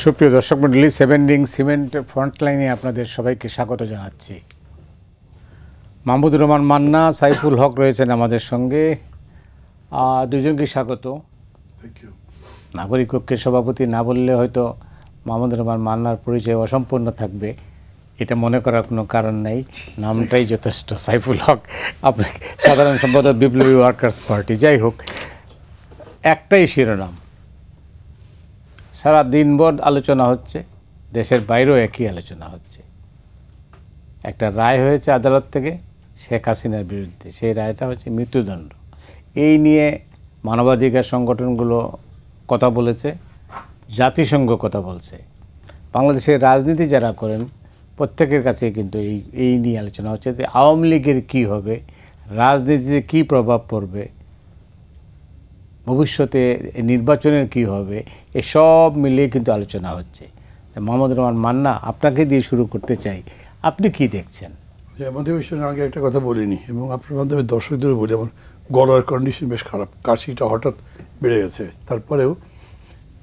সুপ্রিয় দর্শক মণ্ডলী, সেভেন রিং সিমেন্ট ফ্রন্টলাইনে আপনাদের সবাইকে স্বাগত জানাচ্ছি। মাহমুদুর রহমান মান্না, সাইফুল হক রয়েছেন আমাদের সঙ্গে। দুজনকে স্বাগত। নাগরিক ঐক্যের সভাপতি না বললে হয়তো মাহমুদুর রহমান মান্নার পরিচয় অসম্পূর্ণ থাকবে, এটা মনে করার কোনো কারণ নেই, নামটাই যথেষ্ট। সাইফুল হক আপনাকে সাধারণ সম্পাদক, বিপ্লবী ওয়ার্কার্স পার্টি। যাই হোক, একটাই শিরোনাম, সারা দিনভর আলোচনা হচ্ছে, দেশের বাইরেও একই আলোচনা হচ্ছে। একটা রায় হয়েছে আদালত থেকে শেখ হাসিনার বিরুদ্ধে, সেই রায়টা হচ্ছে মৃত্যুদণ্ড। এই নিয়ে মানবাধিকার সংগঠনগুলো কথা বলেছে, জাতিসংঘ কথা বলছে, বাংলাদেশের রাজনীতি যারা করেন প্রত্যেকের কাছে কিন্তু এই নিয়ে আলোচনা হচ্ছে যে আওয়ামী লীগের কী হবে, রাজনীতিতে কী প্রভাব পড়বে, ভবিষ্যতে নির্বাচনের কি হবে, এসব মিলিয়ে কিন্তু আলোচনা হচ্ছে। মাহমুদুর রহমান মান্না, আপনাকে দিয়ে শুরু করতে চাই, আপনি কি দেখছেন? আমাদের বিষয়ে আগে একটা কথা বলিনি এবং আপনার মাধ্যমে দর্শকদেরও বলি, আমার গলার কন্ডিশন বেশ খারাপ, কাশিটা হঠাৎ বেড়ে গেছে। তারপরেও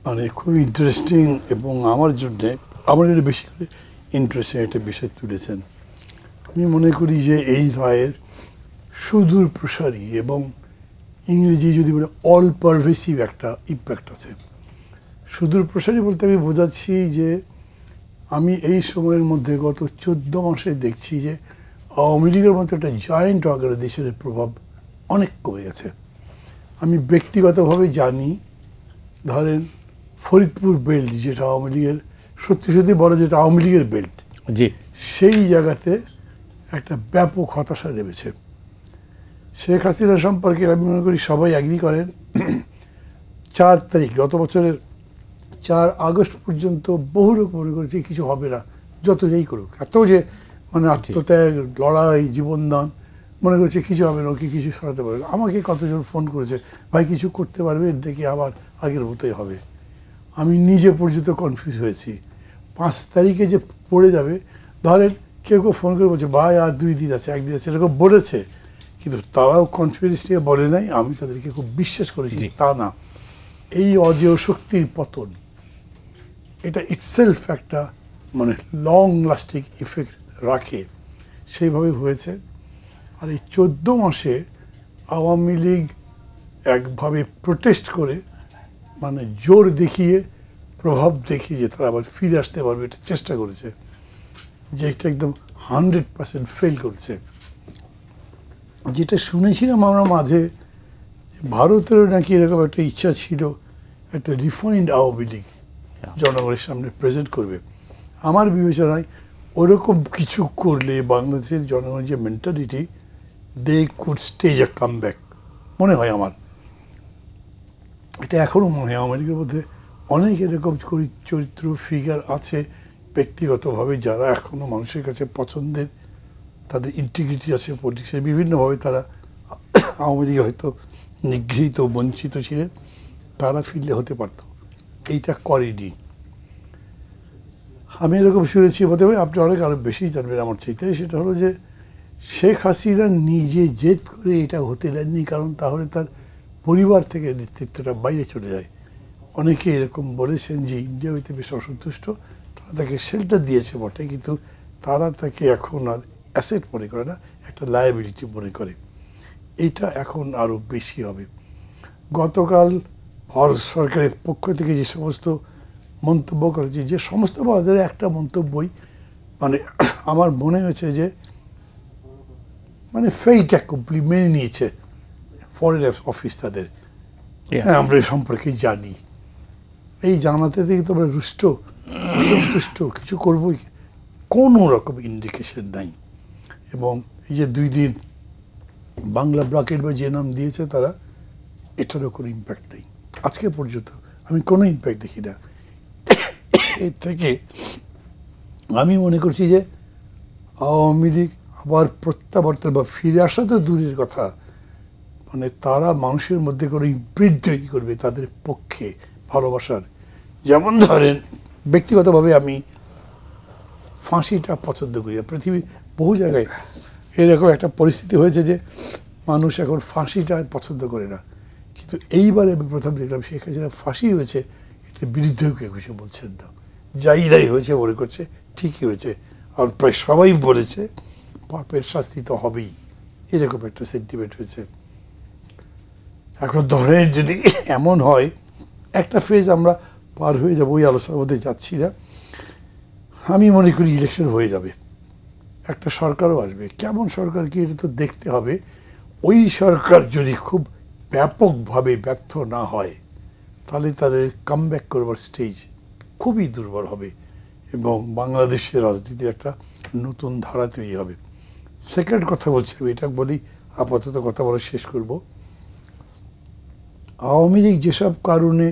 মানে খুব ইন্টারেস্টিং এবং আমার জন্য বেশি করে ইন্টারেস্টিং একটা বিষয় তুলেছেন। আমি মনে করি যে এই রায়ের সুদূর প্রসারী এবং ইংরেজি যদি বলে অল পারভেসিভ একটা ইম্প্যাক্ট আছে। সুদূর প্রসারী বলতে আমি বোঝাচ্ছি যে আমি এই সময়ের মধ্যে গত 14 মাসে দেখছি যে আওয়ামী লীগের মতো একটা জায়েন্ট অর্গানাইজেশনের প্রভাব অনেক কমে গেছে। আমি ব্যক্তিগতভাবে জানি, ধরেন ফরিদপুর বেল্ট, যেটা আওয়ামী লীগের সত্যি বড়, যেটা আওয়ামী লীগের বেল্ট, জি, সেই জায়গাতে একটা ব্যাপক হতাশা নেমেছে। শেখ হাসিনা সম্পর্কে আমি মনে করি সবাই এগ্রি করেন। 4 তারিখ, গত বছরের 4 আগস্ট পর্যন্ত বহু লোক মনে করেছে কিছু হবে না, যত যাই করুক, এত যে মানে আত্মত্যাগ, লড়াই, জীবনদান, মনে করেছে কিছু হবে না, ওকে কিছু সরাতে পারবে না। আমাকে কতজন ফোন করেছে, ভাই কিছু করতে পারবে, দেখি আবার আগের মতোই হবে। আমি নিজে পর্যন্ত কনফিউজ হয়েছি 5 তারিখে যে পড়ে যাবে। ধরেন কেউ ফোন করে বলছে ভাই আর 2 দিন আছে, 1 দিন আছে, এরকম বলেছে, কিন্তু তারাও কনফিডেন্স নিয়ে বলে নাই। আমি তাদেরকে খুব বিশ্বাস করেছি, তা না। এই অজেয় শক্তির পতন, এটা ইটসেলফ একটা মানে লং লাস্টিং ইফেক্ট রাখে, সেইভাবে হয়েছে। আর এই 14 মাসে আওয়ামী লীগ একভাবে প্রোটেস্ট করে, মানে জোর দেখিয়ে, প্রভাব দেখিয়ে যে তারা আবার ফিরে আসতে পারবে, এটা চেষ্টা করেছে, যে এটা একদম 100% ফেল করেছে। যেটা শুনেছিলাম আমরা মাঝে, ভারতেরও নাকি এরকম একটা ইচ্ছা ছিল, একটা রিফাইন্ড আওয়ামী লীগ জনগণের সামনে প্রেজেন্ট করবে। আমার বিবেচনায় ওরকম কিছু করলে বাংলাদেশের জনগণের যে mentality, they could stage a comeback মনে হয় আমার। এটা এখনও মনে হয় আওয়ামী লীগের মধ্যে অনেক এরকম চরিত্র ফিগার আছে ব্যক্তিগতভাবে, যারা এখনও মানুষের কাছে পছন্দের, তাদের ইন্টিগ্রিটি আছে, পলিটিক্সে বিভিন্নভাবে তারা আওয়ামী লীগে হয়তো নিগৃহীত, বঞ্চিত ছিলেন, তারা ফিরলে হতে পারত। এইটা করেনি। আমি এরকম শুনেছি, বলতে পারি আপনি অনেক আরও বেশি জানবেন আমার চাইতে, সেটা হলো যে শেখ হাসিনা নিজে জেদ করে এটা হতে দেননি, কারণ তাহলে তার পরিবার থেকে নেতৃত্বটা বাইরে চলে যায়। অনেকে এরকম বলেছেন যে ইন্ডিয়া হইতে বেশ অসন্তুষ্ট, তারা তাকে শেল্টার দিয়েছে বটে, কিন্তু তারা তাকে এখন আর অ্যাসেট মনে করে না, একটা লায়াবিলিটি মনে করে। এইটা এখন আরও বেশি হবে। গতকাল ভারত সরকারের পক্ষ থেকে যে সমস্ত মন্তব্য করেছে, যে সমস্ত ভারতের একটা মন্তব্যই মানে আমার মনে হয়েছে যে মানে ফেইটা কমপ্লিট মেনে নিয়েছে ফরেন অফিস তাদের। হ্যাঁ, আমরা এই সম্পর্কে জানি, এই জানাতে থেকে তোমরা রুষ্ট, অসন্তুষ্ট, কিছু করবোই, কোনো রকম ইন্ডিকেশন নাই। এবং এই যে 2 দিন বাংলা ব্র্যাকেট বা যে নাম দিয়েছে তারা, এটারও কোনো ইম্প্যাক্ট নেই আজকে পর্যন্ত, আমি কোনো ইম্প্যাক্ট দেখি না। এর থেকে আমি মনে করছি যে আওয়ামী লীগ আবার প্রত্যাবর্তন বা ফিরে আসা তো দূরের কথা, মানে তারা মানুষের মধ্যে কোনো ইমপ্রিন্ট তৈরি করবে তাদের পক্ষে ভালোবাসার। যেমন ধরেন ব্যক্তিগতভাবে আমি ফাঁসিটা পছন্দ করি। পৃথিবীর বহু জায়গায় এরকম একটা পরিস্থিতি হয়েছে যে মানুষ এখন ফাঁসিটা পছন্দ করে না, কিন্তু এইবারে আমি প্রথম দেখলাম শেখ হাসিনা ফাঁসি হয়েছে, এটার বিরুদ্ধেও কেউ কিছু বলছেন না। যাই হয়েছে মনে করছে ঠিকই হয়েছে, আর প্রায় সবাই বলেছে পাপের শাস্তি তো হবেই, এরকম একটা সেন্টিমেন্ট হয়েছে। এখন ধরেন যদি এমন হয়, একটা ফেজ আমরা পার হয়ে যাবো, ওই আলোচনার মধ্যে যাচ্ছি না, আমি মনে করি ইলেকশন হয়ে যাবে, একটা সরকারও আসবে। কেমন সরকার কি এটা তো দেখতে হবে। ওই সরকার যদি খুব ব্যাপকভাবে ব্যর্থ না হয়, তাহলে তাদের কামব্যাক করবার স্টেজ খুবই দুর্বল হবে এবং বাংলাদেশের রাজনীতির একটা নতুন ধারা তৈরি হবে। সেকেন্ড কথা বলছি, আমি এটা বলি, আপাতত কথা বলা শেষ করব। আওয়ামী লীগ যেসব কারণে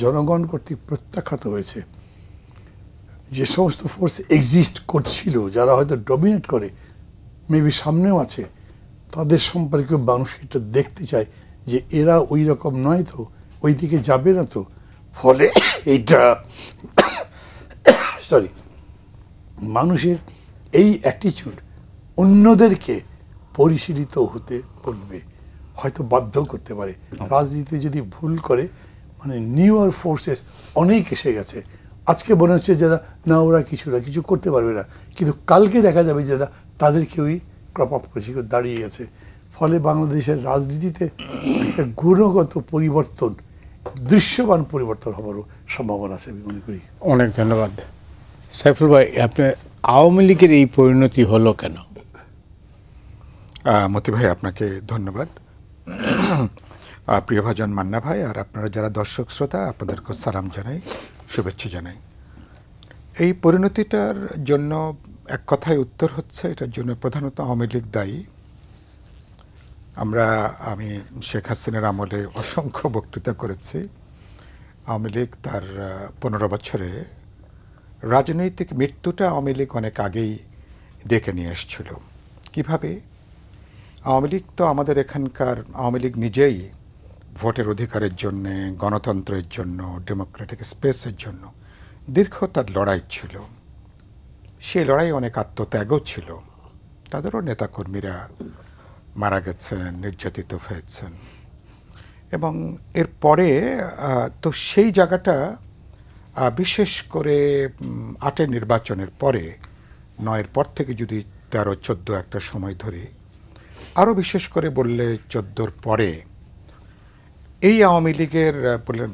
জনগণ কর্তৃক প্রত্যাখ্যাত হয়েছে, যে সমস্ত ফোর্স এক্সিস্ট করছিল, যারা হয়তো ডমিনেট করে, মেবি সামনেও আছে, তাদের সম্পর্কে মানুষ এটা দেখতে চায় যে এরা ওই রকম নয় তো, ওই দিকে যাবে না তো। ফলে এইটা মানুষের এই অ্যাটিটিউড অন্যদেরকে পরিশীলিত হতে বলবে, হয়তো বাধ্য করতে পারে। রাজনীতি যদি ভুল করে, মানে নিউয়ার ফোর্সেস অনেক এসে গেছে, আজকে মনে হচ্ছে যারা না ওরা কিছু করতে পারবে না, কিন্তু কালকে দেখা যাবে যারা তাদের কেউই ক্রপ আপ করেছে, কেউ দাঁড়িয়ে গেছে। ফলে বাংলাদেশের রাজনীতিতে একটা গুণগত পরিবর্তন, দৃশ্যমান পরিবর্তন হওয়ারও সম্ভাবনা আছে আমি মনে করি। অনেক ধন্যবাদ সাইফুল ভাই। আপনার আওয়ামী লীগের এই পরিণতি হলো কেন? মতি ভাই, আপনাকে ধন্যবাদ। প্রিয়ভাজন মান্না ভাই, আর আপনারা যারা দর্শক শ্রোতা, আপনাদেরকে সালাম জানাই, শুভেচ্ছা জানাই। এই পরিণতিটার জন্য এক কথায় উত্তর হচ্ছে, এটার জন্য প্রধানত আওয়ামী লীগ দায়ী। আমি শেখ হাসিনার আমলে অসংখ্য বক্তৃতা করেছি। আওয়ামী লীগ তার 15 বছরে রাজনৈতিক মৃত্যুটা আওয়ামী লীগ অনেক আগেই ডেকে নিয়ে এসেছিল। কীভাবে? আওয়ামী লীগ তো আমাদের এখানকার আওয়ামী লীগ নিজেই ভোটের অধিকারের জন্য, গণতন্ত্রের জন্য, ডেমোক্রেটিক স্পেসের জন্য দীর্ঘ তার লড়াই ছিল। সেই লড়াই অনেক আত্মত্যাগও ছিল। তাদেরও নেতাকর্মীরা মারা গেছেন, নির্যাতিত হয়েছেন। এবং এরপরে তো সেই জায়গাটা বিশেষ করে 8 নির্বাচনের পরে, 9-এর পর থেকে যদি 13-14 একটা সময় ধরে, আরও বিশেষ করে বললে 14-র পরে, এই আওয়ামী লীগের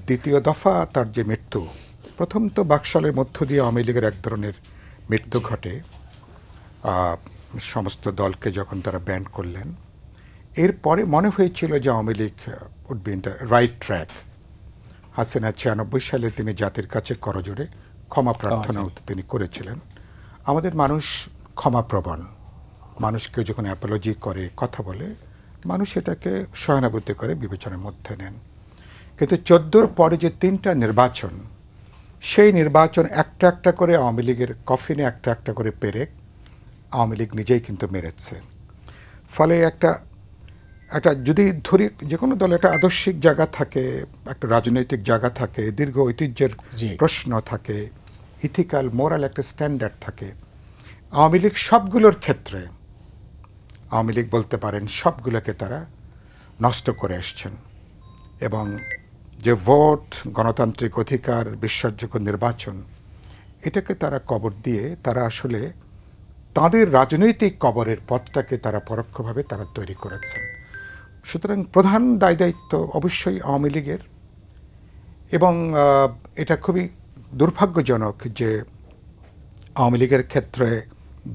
দ্বিতীয় দফা তার যে মৃত্যু, প্রথম তো বাকশালের মধ্য দিয়ে আওয়ামী লীগের এক ধরনের মৃত্যু ঘটে, সমস্ত দলকে যখন তারা ব্যান করলেন। এরপরে মনে হয়েছিল যে Awami League would be in the right track. Hasina 96 সালে তিনি জাতির কাছে করজোড়ে ক্ষমা প্রার্থনা তিনি করেছিলেন। আমাদের মানুষ ক্ষমাপ্রবণ, মানুষকে যখন অ্যাপোলজি করে, কথা বলে, মানুষ এটাকে সহানুভূতি করে বিবেচনার মধ্যে নেন। কিন্তু 14-র পরে যে 3টা নির্বাচন, সেই নির্বাচন একটা একটা করে আওয়ামী লীগের কফিনে একটা একটা করে পেরেক আওয়ামী লীগ নিজেই কিন্তু মেরেছে। ফলে একটা যদি ধরি, যে কোনো দল একটা আদর্শিক জায়গা থাকে, একটা রাজনৈতিক জায়গা থাকে, দীর্ঘ ঐতিহ্যের প্রশ্ন থাকে, ইথিক্যাল মোরাল একটা স্ট্যান্ডার্ড থাকে। আওয়ামী লীগ সবগুলোর ক্ষেত্রে, আওয়ামী লীগ বলতে পারেন সবগুলোকে তারা নষ্ট করে আসছেন। এবং যে ভোট, গণতান্ত্রিক অধিকার, বিশ্বাসযোগ্য নির্বাচন, এটাকে তারা কবর দিয়ে তারা আসলে তাদের রাজনৈতিক কবরের পথটাকে তারা পরোক্ষভাবে তারা তৈরি করেছেন। সুতরাং প্রধান দায়িত্ব অবশ্যই আওয়ামী লীগের। এবং এটা খুবই দুর্ভাগ্যজনক যে আওয়ামী লীগের ক্ষেত্রে,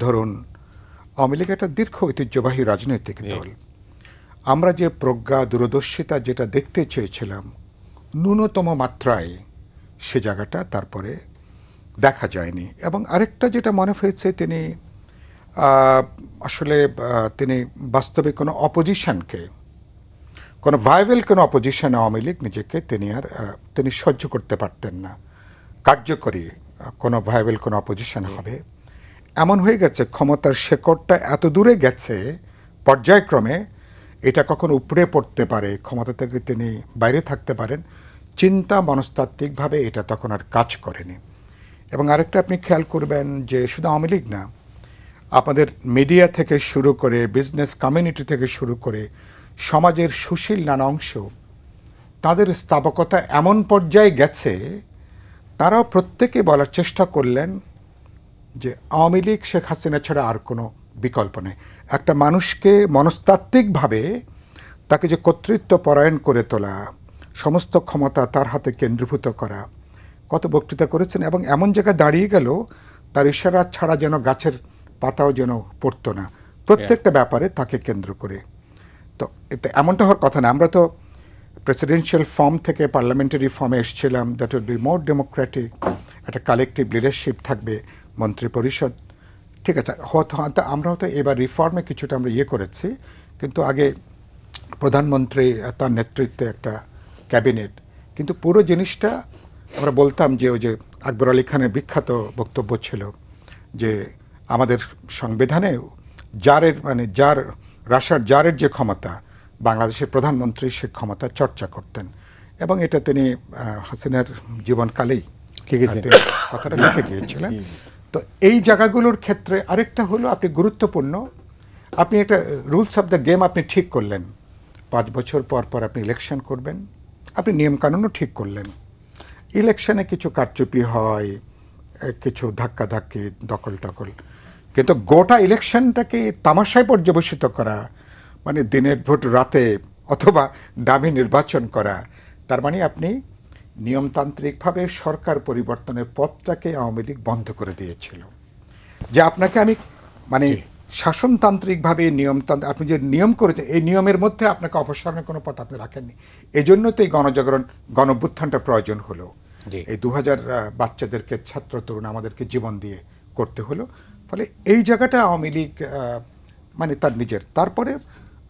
ধরুন আওয়ামী লীগ একটা দীর্ঘ ঐতিহ্যবাহী রাজনৈতিক দল। আমরা যে প্রজ্ঞা, দূরদর্শিতা যেটা দেখতে চেয়েছিলাম ন্যূনতম মাত্রায়, সে জায়গাটা তারপরে দেখা যায়নি। এবং আরেকটা যেটা মনে হয়েছে, তিনি আসলে তিনি বাস্তবে কোনো অপোজিশনকে, কোনো ভায়াবল কোনো অপোজিশন আওয়ামী লীগ নিজেকে তিনি সহ্য করতে পারতেন না। কার্যকরী কোনো ভায়াবল কোনো অপোজিশন হবে এমন হয়ে গেছে, ক্ষমতার শেকড়টা এত দূরে গেছে পর্যায়ক্রমে, এটা কখন উপড়ে পড়তে পারে, ক্ষমতা থেকে তিনি বাইরে থাকতে পারেন, চিন্তা মনস্তাত্ত্বিকভাবে এটা তখন আর কাজ করেনি। এবং আরেকটা আপনি খেয়াল করবেন যে শুধু আওয়ামী লীগ না, আপনাদের মিডিয়া থেকে শুরু করে, বিজনেস কমিউনিটি থেকে শুরু করে, সমাজের সুশীল নানা অংশ, তাদের স্থাবকতা এমন পর্যায়ে গেছে, তারাও প্রত্যেকে বলার চেষ্টা করলেন যে আওয়ামী লীগ শেখ হাসিনা ছাড়া আর কোনো বিকল্প নেই। একটা মানুষকে মনস্তাত্ত্বিকভাবে তাকে যে কর্তৃত্ব পরায়ণ করে তোলা, সমস্ত ক্ষমতা তার হাতে কেন্দ্রীভূত করা, কত বক্তৃতা করেছেন এবং এমন জায়গায় দাঁড়িয়ে গেল তার ইশারা ছাড়া যেন গাছের পাতাও যেন পড়তো না প্রত্যেকটা ব্যাপারে তাকে কেন্দ্র করে। তো এটা এমনটা হওয়ার কথা না। আমরা তো প্রেসিডেন্সিয়াল ফর্ম থেকে পার্লামেন্টারি ফর্মে এসেছিলাম, that will be more Democratic, একটা কালেকটিভ লিডারশিপ থাকবে, মন্ত্রী পরিষদ, ঠিক আছে। হয়তো আমরা হয়তো এবার রিফর্মে কিছুটা আমরা করেছি, কিন্তু আগে প্রধানমন্ত্রী তার নেতৃত্বে একটা ক্যাবিনেট, কিন্তু পুরো জিনিসটা আমরা বলতাম যে ওই যে আকবর আলী খানের বিখ্যাত বক্তব্য ছিল যে আমাদের সংবিধানে জারের মানে জার রাশার জারের যে ক্ষমতা, বাংলাদেশের প্রধানমন্ত্রী সে ক্ষমতা চর্চা করতেন এবং এটা তিনি হাসিনার জীবনকালেই কথাটা লিখে গিয়েছিলেন। তো এই জায়গাগুলোর ক্ষেত্রে আরেকটা হলো আপনি গুরুত্বপূর্ণ, আপনি একটা রুলস অফ দ্য গেম আপনি ঠিক করলেন, 5 বছর পর পর আপনি ইলেকশন করবেন, আপনি নিয়মকানুনও ঠিক করলেন। ইলেকশনে কিছু কারচুপি হয়, কিছু ধাক্কাধাক্কি, দখল টকল, কিন্তু গোটা ইলেকশনটাকে তামাশায় পর্যবেসিত করা, মানে দিনের ভোট রাতে অথবা দামি নির্বাচন করা, তার মানে আপনি নিয়মতান্ত্রিকভাবে সরকার পরিবর্তনের পথটাকে আওয়ামী লীগ বন্ধ করে দিয়েছিল। যে আপনাকে আমি মানে শাসনতান্ত্রিকভাবে নিয়মতান্ত্রিক আপনি যে নিয়ম করেছেন এই নিয়মের মধ্যে আপনাকে অপসারণের কোনো পথ আপনি রাখেননি। এই জন্য তো এই গণজাগরণ গণঅভ্যুত্থানটা প্রয়োজন হলো। এই 2000 বাচ্চাদেরকে, ছাত্র তরুণ আমাদেরকে জীবন দিয়ে করতে হলো। ফলে এই জায়গাটা আওয়ামী লীগ মানে তার নিজের, তারপরে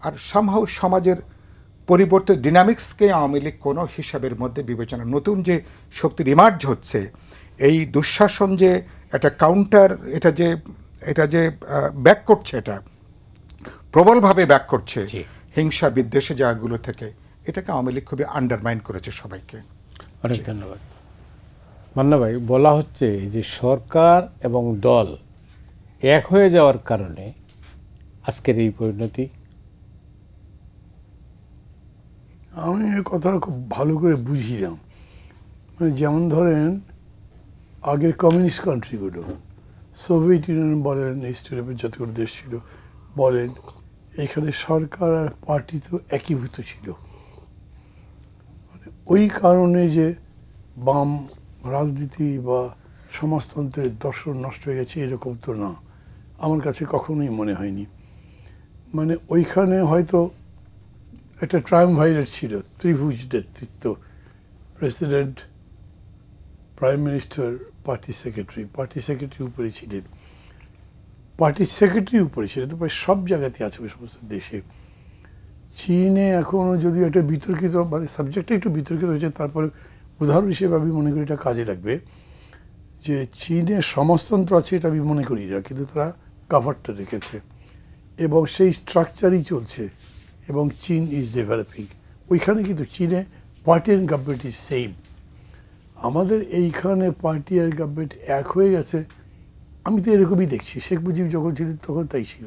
আর সামহাও সমাজের পরিবর্তিত ডিনামিক্সকে আওয়ামী লীগ কোনো হিসাবের মধ্যে বিবেচনা, নতুন যে শক্তির ইমার্জ হচ্ছে, এই দুঃশাসন যে একটা কাউন্টার, এটা যে ব্যাক করছে, এটা প্রবলভাবে ব্যাক করছে হিংসা বিদ্বেষে জায়গাগুলো থেকে, এটাকে আওয়ামী লীগ খুবই আন্ডারমাইন করেছে সবাইকে। অনেক ধন্যবাদ। মান্না ভাই, বলা হচ্ছে যে সরকার এবং দল এক হয়ে যাওয়ার কারণে আজকের এই পরিণতি। আমি এই কথা খুব ভালো করে বুঝিলাম। মানে যেমন ধরেন আগের কমিউনিস্ট কান্ট্রিগুলো, সোভিয়েত ইউনিয়ন বলেন, ইস্ট ইউরোপের যতগুলো দেশ ছিল বলেন, এখানে সরকার আর পার্টি তো একীভূত ছিল। মানে ওই কারণে যে বাম রাজনীতি বা সমাজতন্ত্রের দর্শন নষ্ট হয়ে গেছে এরকম তো না, আমার কাছে কখনোই মনে হয়নি। মানে ওইখানে হয়তো একটা ট্রায়ামভাইরেট ছিল, ত্রিভুজ নেতৃত্ব, president, prime minister, party secretary উপরে ছিলেন, পার্টি সেক্রেটারি উপরে ছিলেন, তো প্রায় সব জায়গাতে আছে ওই সমস্ত দেশে। চীনে এখনও যদি একটা বিতর্কিত, মানে সাবজেক্টটা একটু বিতর্কিত হয়েছে, তারপরে উদাহরণ হিসেবে আমি মনে করি এটা কাজে লাগবে, যে চীনে সমাজতন্ত্র আছে এটা আমি মনে করি না, কিন্তু তারা কাভারটা রেখেছে এবং সেই স্ট্রাকচারই চলছে এবং চীন ইজ ডেভেলপিং। ওইখানে কিন্তু চীনে party and government is same. আমাদের এইখানে পার্টি আর গভর্নমেন্ট এক হয়ে গেছে, আমি তো এরকমই দেখছি। শেখ মুজিব যখন ছিলেন তখন তাই ছিল,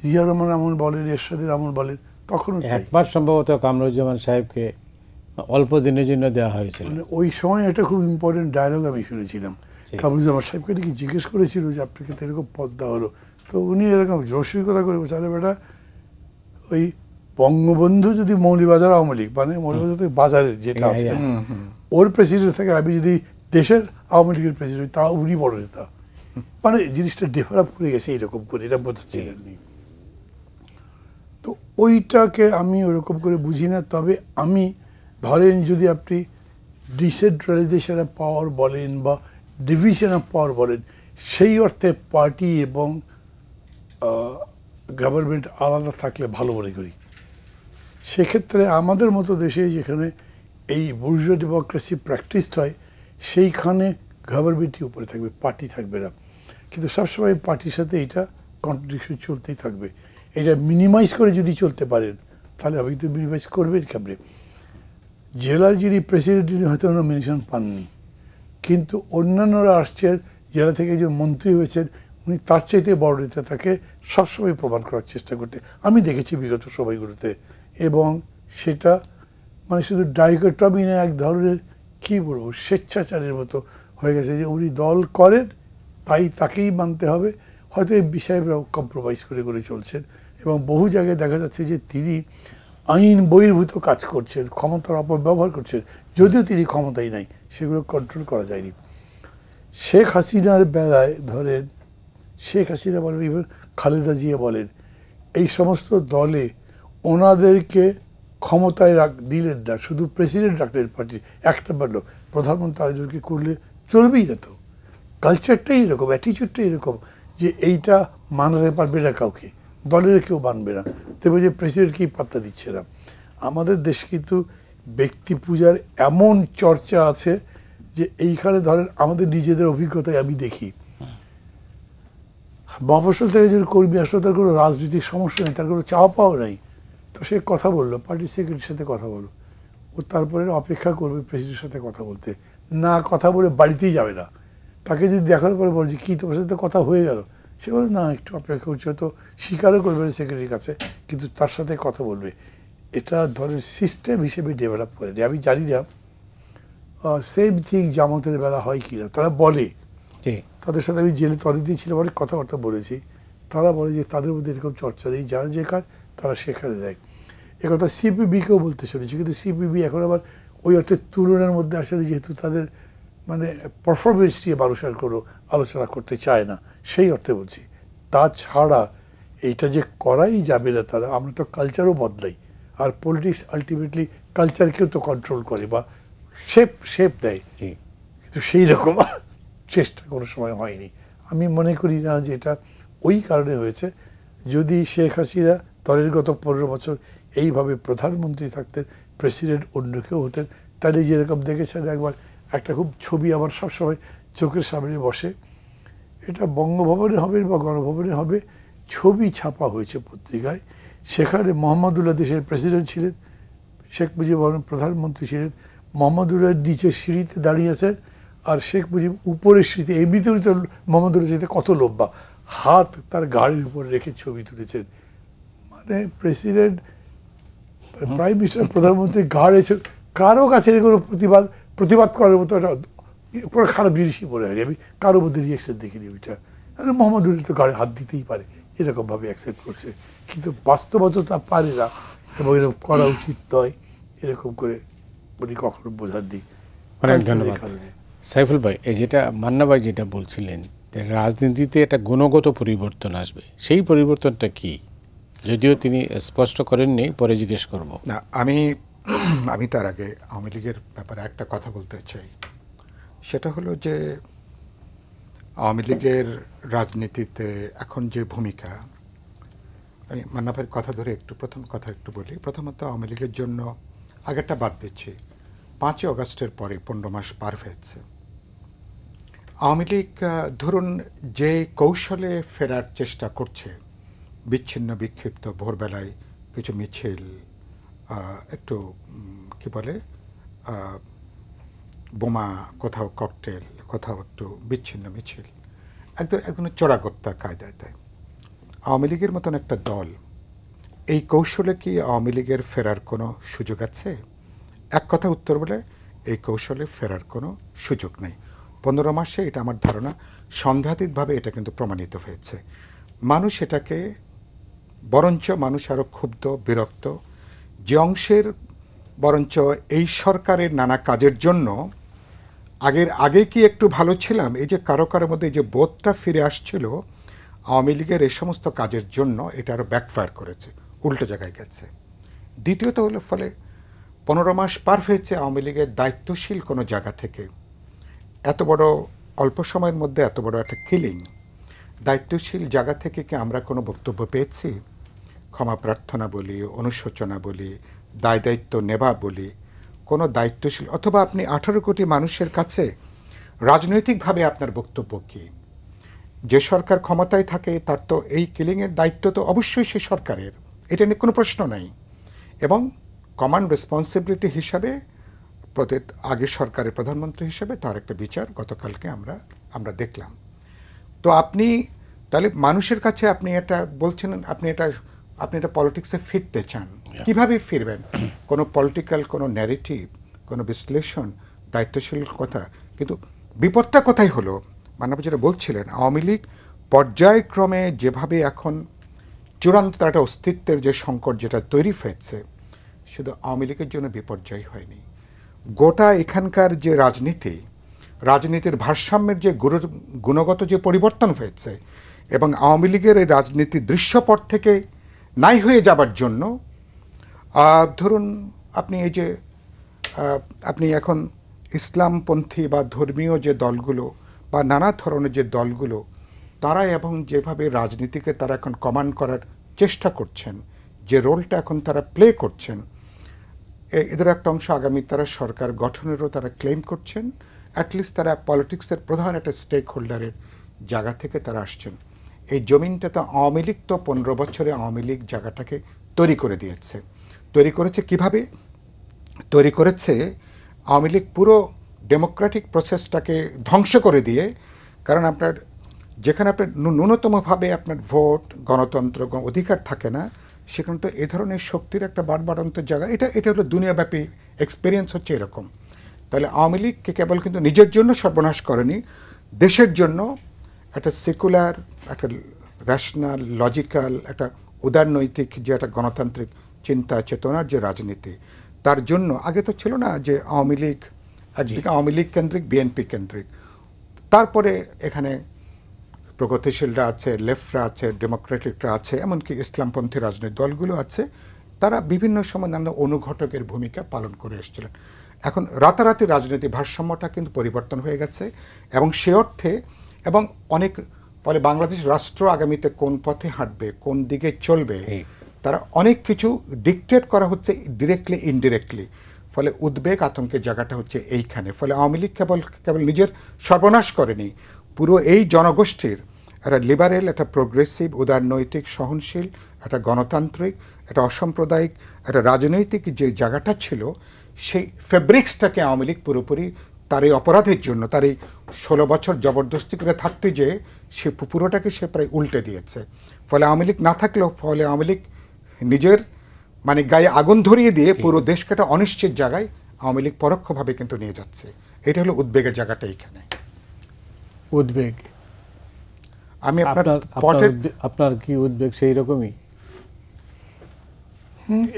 জিয়া রহমান আমল বলেন, এরশাদের আমল বলেন, তখনও একবার সম্ভবত কামরুজ্জামান সাহেবকে অল্প দিনের জন্য দেওয়া হয়েছিল। মানে ওই সময় একটা খুব ইম্পর্টেন্ট ডায়লগ আমি শুনেছিলাম, কামরুজ্জামান সাহেবকে নাকি জিজ্ঞেস করেছিল যে আপনাকে তো এরকম পদ দেওয়া হলো, তো উনি এরকম রসিকতা করে বলছে, আরে বেটা ওই বঙ্গবন্ধু যদি মৌলভীবাজার আওয়ামী লীগ, মানে মৌলভীবাজার বাজারের যেটা আছে ওর প্রেসিডেন্ট থাকে, আমি যদি দেশের আওয়ামী লীগের প্রেসিডেন্ট, তা উনি বড় নেতা। মানে জিনিসটা ডেভেলপ করে গেছে এইরকম করে, এটা বোঝাচ্ছিলেন নি। তো ওইটাকে আমি ওরকম করে বুঝি না। তবে আমি ধরেন যদি আপনি ডিসেন্ট্রালাইজেশন অফ পাওয়ার বলেন বা ডিভিশন অফ পাওয়ার বলেন, সেই অর্থে পার্টি এবং গভর্নমেন্ট আলাদা থাকলে ভালো মনে করি। সেক্ষেত্রে আমাদের মতো দেশে যেখানে এই বুর্জোয়া ডেমোক্রেসি প্র্যাকটিসড হয়, সেইখানে গভর্নমেন্টই উপরে থাকবে, পার্টি থাকবে না। কিন্তু সবসময় পার্টির সাথে এইটা কন্ট্রাডিকশন চলতেই থাকবে। এটা মিনিমাইজ করে যদি চলতে পারেন তাহলে আপনি তো মিনিমাইজ করবেন কেমনে। জেলার যিনি প্রেসিডেন্ট তিনি হয়তো নমিনেশন পাননি, কিন্তু অন্যান্যরা আসছেন, জেলা থেকে একজন মন্ত্রী হয়েছেন, উনি তার চাইতে বড় নেতা, তাকে সবসময় প্রমাণ করার চেষ্টা করতে আমি দেখেছি বিগত সময়গুলোতে। এবং সেটা মানে শুধু ডাইকটমি না, এক ধরনের কি বলবো, স্বেচ্ছাচারের মতো হয়ে গেছে যে উনি দল করেন তাই তাকেই মানতে হবে। হয়তো এমপি সাহেবরাও কম্প্রোমাইজ করে করে চলছেন, এবং বহু জায়গায় দেখা যাচ্ছে যে তিনি আইন বহির্ভূত কাজ করছেন, ক্ষমতার অপব্যবহার করছেন, যদিও তিনি ক্ষমতাই নাই, সেগুলো কন্ট্রোল করা যায়নি। শেখ হাসিনার বেলায় ধরেন, শেখ হাসিনা বলেন, ইভেন খালেদা জিয়া বলেন, এই সমস্ত দলে ওনাদেরকে ক্ষমতায় দিলেন না, শুধু প্রেসিডেন্ট রাখলেন পার্টির একটা লোক, প্রধানমন্ত্রী আরেকজনকে করলে চলবেই না। তো কালচারটাই এরকম, অ্যাটিচিউডটাই এরকম যে এইটা মানাতে পারবে না কাউকে, দলের কেউ মানবে না, তবে যে প্রেসিডেন্টকেই পাত্তা দিচ্ছে না। আমাদের দেশ কিন্তু ব্যক্তি পূজার এমন চর্চা আছে যে এইখানে ধরেন আমাদের নিজেদের অভিজ্ঞতায় আমি দেখি, মফস্বল থেকে যদি কর্মী আসলে তার কোনো রাজনৈতিক সমস্যা নেই, তার কোনো চাওয়া পাওয়া নাই, তো সে কথা বললো, পার্টির সেক্রেটারির সাথে কথা বললো, ও তারপরে অপেক্ষা করবে প্রেসিডেন্টের সাথে কথা বলতে, না কথা বলে বাড়িতেই যাবে না। তাকে যদি দেখার পরে বলছে কী তোমার সাথে কথা হয়ে গেল, সে বলে না একটু অপেক্ষা করছে, হয়তো স্বীকারও করবে না সেক্রেটারির কাছে, কিন্তু তার সাথে কথা বলবে। এটা ধরেন সিস্টেম হিসেবে ডেভেলপ করেনি। আমি জানি না সেম থিং জামাতের বেলা হয় কি না, তারা বলে, তাদের সাথে আমি জেলে তরে দিয়েছিলাম, অনেক কথাবার্তা বলেছি, তারা বলে যে তাদের মধ্যে এরকম চর্চা নেই, যারা যে কাজ তারা সেখানে দেয়। একথা সিপিবিকেও বলতে শুনেছি, কিন্তু সিপিবি এখন আবার ওই অর্থে তুলনার মধ্যে আসলে, যেহেতু তাদের মানে পারফরমেন্স নিয়ে মানুষের কোনো আলোচনা করতে চায় না, সেই অর্থে বলছি। তাছাড়া এইটা যে করাই যাবে না তারা, আমরা তো কালচারও বদলাই, আর পলিটিক্স আলটিমেটলি কালচারকেও তো কন্ট্রোল করে বা শেপ দেয়, কিন্তু সেই রকম চেষ্টা কোনো সময় হয়নি। আমি মনে করি না যে এটা ওই কারণে হয়েছে। যদি শেখ হাসিনা দলের গত 15 বছর এইভাবে প্রধানমন্ত্রী থাকতেন, প্রেসিডেন্ট অন্য কেউ হতেন, তাহলে যেরকম দেখেছেন একবার একটা খুব ছবি আমার সবসময় চোখের সামনে বসে, এটা বঙ্গভবনে হবে বা গণভবনে হবে, ছবি ছাপা হয়েছে পত্রিকায়, সেখানে মোহাম্মদুল্লাহ দেশের প্রেসিডেন্ট ছিলেন, শেখ মুজিবুর রহমান প্রধানমন্ত্রী ছিলেন, মোহাম্মদুল্লাহ নিচে সিঁড়িতে দাঁড়িয়ে আছেন, আর শেখ মুজিব উপরের সিঁড়িতে, এমনিতেও তো মোহাম্মদুল্লাহ সিঁড়িতে কত লম্বা, হাত তার গাড়ির উপর রেখে ছবি তুলেছেন। মানে প্রেসিডেন্ট, প্রাইম মিনিস্টার, প্রধানমন্ত্রী গাড়ে, কারো কাছে কোনো প্রতিবাদ করার মতো একটা কোনো খারাপ জিনিসই মনে হয়নি। আমি কারোর মধ্যে রিয়াকশন দেখিনি ওইটা, মোহাম্মদুল্লাহ তো গাড়ি হাত দিতেই পারে, এরকমভাবে অ্যাকসেপ্ট করছে, কিন্তু বাস্তবতা তা পারে না, এবং এরকম করা উচিত নয়, এরকম করে উনি কখনো বোঝাননি। অনেক ধন্যবাদ সাইফুল ভাই। এই যেটা মান্না ভাই যেটা বলছিলেন, রাজনীতিতে একটা গুণগত পরিবর্তন আসবে, সেই পরিবর্তনটা কি, যদিও তিনি স্পষ্ট করেননি, পরে জিজ্ঞেস করব। না, আমি তার আগে আওয়ামী লীগের ব্যাপারে একটা কথা বলতে চাই। সেটা হলো যে আওয়ামী লীগের রাজনীতিতে এখন যে ভূমিকা, আমি মান্না ভাইয়ের কথা ধরে প্রথম কথা একটু বলি। প্রথমত আওয়ামী লীগের জন্য আগেরটা বাদ দিচ্ছি, 5ই অগাস্টের পরে 15 মাস পার হয়েছে। আওয়ামী লীগ ধরুন যে কৌশলে ফেরার চেষ্টা করছে, বিচ্ছিন্ন বিক্ষিপ্ত ভোরবেলায় কিছু মিছিল, একটু কি বলে বোমা, কোথাও ককটেল, কোথাও একটু বিচ্ছিন্ন মিছিল, একদম চোরাগোপ্তা কায়দায় দেয়। আওয়ামী লীগের মতন একটা দল এই কৌশলে কি আওয়ামী লীগের ফেরার কোনো সুযোগ আছে? এক কথা উত্তর বলে, এই কৌশলে ফেরার কোনো সুযোগ নেই। 15 মাসে, এটা আমার ধারণা, সন্দেহাতীতভাবে এটা কিন্তু প্রমাণিত হয়েছে। মানুষ এটাকে, বরঞ্চ মানুষ আরও ক্ষুব্ধ, বিরক্ত, যে অংশের বরঞ্চ এই সরকারের নানা কাজের জন্য আগে কি একটু ভালো ছিলাম, এই যে কারো মধ্যে যে বোধটা ফিরে আসছিল আওয়ামী লীগের এই সমস্ত কাজের জন্য, এটা আরও ব্যাকফায়ার করেছে, উল্টো জায়গায় গেছে। দ্বিতীয়ত হলো, ফলে 15 মাস পার হয়েছে আওয়ামী লীগের দায়িত্বশীল কোনো জায়গা থেকে এত বড় অল্প সময়ের মধ্যে এত বড় একটা কিলিং, দায়িত্বশীল জায়গা থেকে কি আমরা কোনো বক্তব্য পেয়েছি? ক্ষমা প্রার্থনা বলি, অনুশোচনা বলি, দায়িত্ব নেবা বলি, কোনো দায়িত্বশীল, অথবা আপনি 18 কোটি মানুষের কাছে রাজনৈতিকভাবে আপনার বক্তব্য কী? যে সরকার ক্ষমতায় থাকে তার তো এই কিলিংয়ের দায়িত্ব তো অবশ্যই সে সরকারের, এটা নিয়ে কোনো প্রশ্ন নাই। এবং কমন রেসপন্সিবিলিটি হিসাবে আগের সরকারের প্রধানমন্ত্রী হিসেবে তার একটা বিচার গতকালকে আমরা দেখলাম। তো আপনি তাহলে মানুষের কাছে আপনি এটা বলছেন, আপনি এটা পলিটিক্সে ফিরতে চান, কিভাবে ফিরবেন? কোনো পলিটিক্যাল কোনো ন্যারেটিভ, কোনো বিশ্লেষণ দায়িত্বশীল কথা, কিন্তু বিপদটা কোথায় হলো, মানব যেটা বলছিলেন, আওয়ামী লীগ পর্যায়ক্রমে যেভাবে এখন চূড়ান্ত একটা অস্তিত্বের যে সংকট যেটা তৈরি হয়েছে, শুধু আওয়ামী লীগের জন্য বিপর্যয় হয়নি, গোটা এখানকার যে রাজনীতির ভারসাম্যের যে গুণগত যে পরিবর্তন হয়েছে, এবং আওয়ামী লীগের এই রাজনীতির দৃশ্যপট থেকে নাই হয়ে যাবার জন্য ধরুন আপনি এই যে আপনি এখন ইসলামপন্থী বা ধর্মীয় যে দলগুলো বা নানা ধরনের যে দলগুলো, তারা এবং যেভাবে রাজনীতিকে তারা এখন কমান্ড করার চেষ্টা করছেন, যে রোলটা এখন তারা প্লে করছেন, এদের একটা অংশ আগামী তারা সরকার গঠনেরও তারা ক্লেম করছেন। অ্যাটলিস্ট তারা পলিটিক্সের প্রধান একটা স্টেক হোল্ডারের জায়গা থেকে তারা আসছেন। এই জমিনটা তো আওয়ামী লীগ তো 15 বছরে আওয়ামী লীগ জায়গাটাকে তৈরি করে দিয়েছে। তৈরি করেছে কিভাবে? তৈরি করেছে আওয়ামী লীগ পুরো ডেমোক্রেটিক প্রসেসটাকে ধ্বংস করে দিয়ে, কারণ আপনার যেখানে আপনার ন্যূনতমভাবে আপনার ভোট, গণতন্ত্র, অধিকার থাকে না, সেখানে তো এ ধরনের শক্তির একটা বাড়বাড়ন্ত জায়গা। এটা হলো দুনিয়াব্যাপী এক্সপিরিয়েন্স হচ্ছে এরকম। তাহলে আওয়ামী লীগকে কেবল কিন্তু নিজের জন্য সর্বনাশ করেনি, দেশের জন্য একটা সেকুলার, একটা র্যাশনাল, লজিক্যাল, একটা উদারনৈতিক যে একটা গণতান্ত্রিক চিন্তা চেতনার যে রাজনীতি, তার জন্য আগে তো ছিল না যে আওয়ামী লীগ একদিকে আওয়ামী লীগ কেন্দ্রিক, বিএনপি কেন্দ্রিক, তারপরে এখানে প্রগতিশীলরা আছে, লেফটরা আছে, ডেমোক্রেটিকরা আছে, এমনকি ইসলামপন্থী রাজনৈতিক দলগুলো আছে। তারা বিভিন্ন সময় নানা অনুঘটকের ভূমিকা পালন করে এসেছিলেন। এখন রাতারাতি রাজনৈতিক ভারসাম্যটা কিন্তু পরিবর্তন হয়ে গেছে, এবং সে অর্থে এবং অনেক ফলে বাংলাদেশ রাষ্ট্র আগামীতে কোন পথে হাঁটবে, কোন দিকে চলবে, তারা অনেক কিছু ডিকটেট করা হচ্ছে ডিরেক্টলি ইনডিরেক্টলি। ফলে উদ্বেগ আতঙ্কের জায়গাটা হচ্ছে এইখানে। ফলে আওয়ামী লীগ কেবল নিজের সর্বনাশ করেনি, পুরো এই জনগোষ্ঠীর একটা লিবারেল, একটা প্রোগ্রেসিভ, উদারনৈতিক, সহনশীল, একটা গণতান্ত্রিক, একটা অসাম্প্রদায়িক, একটা রাজনৈতিক যে জায়গাটা ছিল, সেই ফেব্রিক্সটাকে আওয়ামী লীগ পুরোপুরি তার এই অপরাধের জন্য, তার এই 16 বছর জবরদস্তি করে থাকতে যে সে পুরোটাকে সে প্রায় উল্টে দিয়েছে। ফলে আওয়ামী লীগ না থাকলেও, ফলে আওয়ামী লীগ নিজের মানে গায়ে আগুন ধরিয়ে দিয়ে পুরো দেশকে একটা অনিশ্চিত জায়গায় আওয়ামী লীগ পরোক্ষভাবে কিন্তু নিয়ে যাচ্ছে। এটা হলো উদ্বেগের জায়গাটা এইখানে। উদ্বেগ, আমি আপনার কি উদ্বেগ সেই রকমই?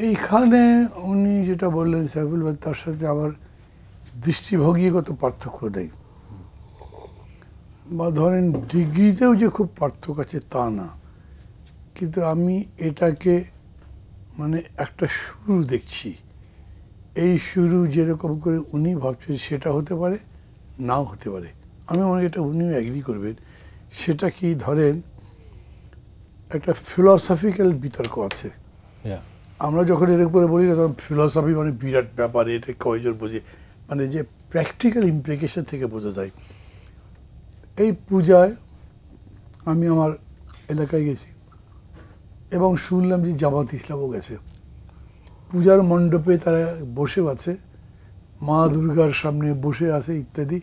এইখানে উনি যেটা বললেন সাইফুল ভাই, তার সাথে আবার দৃষ্টিভঙ্গিগত পার্থক্য নেই, বা ধরেন ডিগ্রিতেও যে খুব পার্থক্য আছে তা না, কিন্তু আমি এটাকে মানে একটা শুরু দেখছি। এই শুরু যেরকম করে উনি ভাবছেন সেটা হতে পারে, নাও হতে পারে। আমি মনে করি এটা উনিও অ্যাগ্রি করবেন। সেটা কি, ধরেন একটা ফিলসফিক্যাল বিতর্ক আছে। আমরা যখন এরকম করে বলি না, তখন ফিলসফি মানে বিরাট ব্যাপার, এটা কয়জন বোঝে, মানে যে প্র্যাকটিক্যাল ইমপ্লিকেশন থেকে বোঝা যায়। এই পূজায় আমি আমার এলাকায় গেছি এবং শুনলাম যে জামাত ইসলামও গেছে। পূজার মণ্ডপে তারা বসে আছে, মা দুর্গার সামনে বসে আছে ইত্যাদি।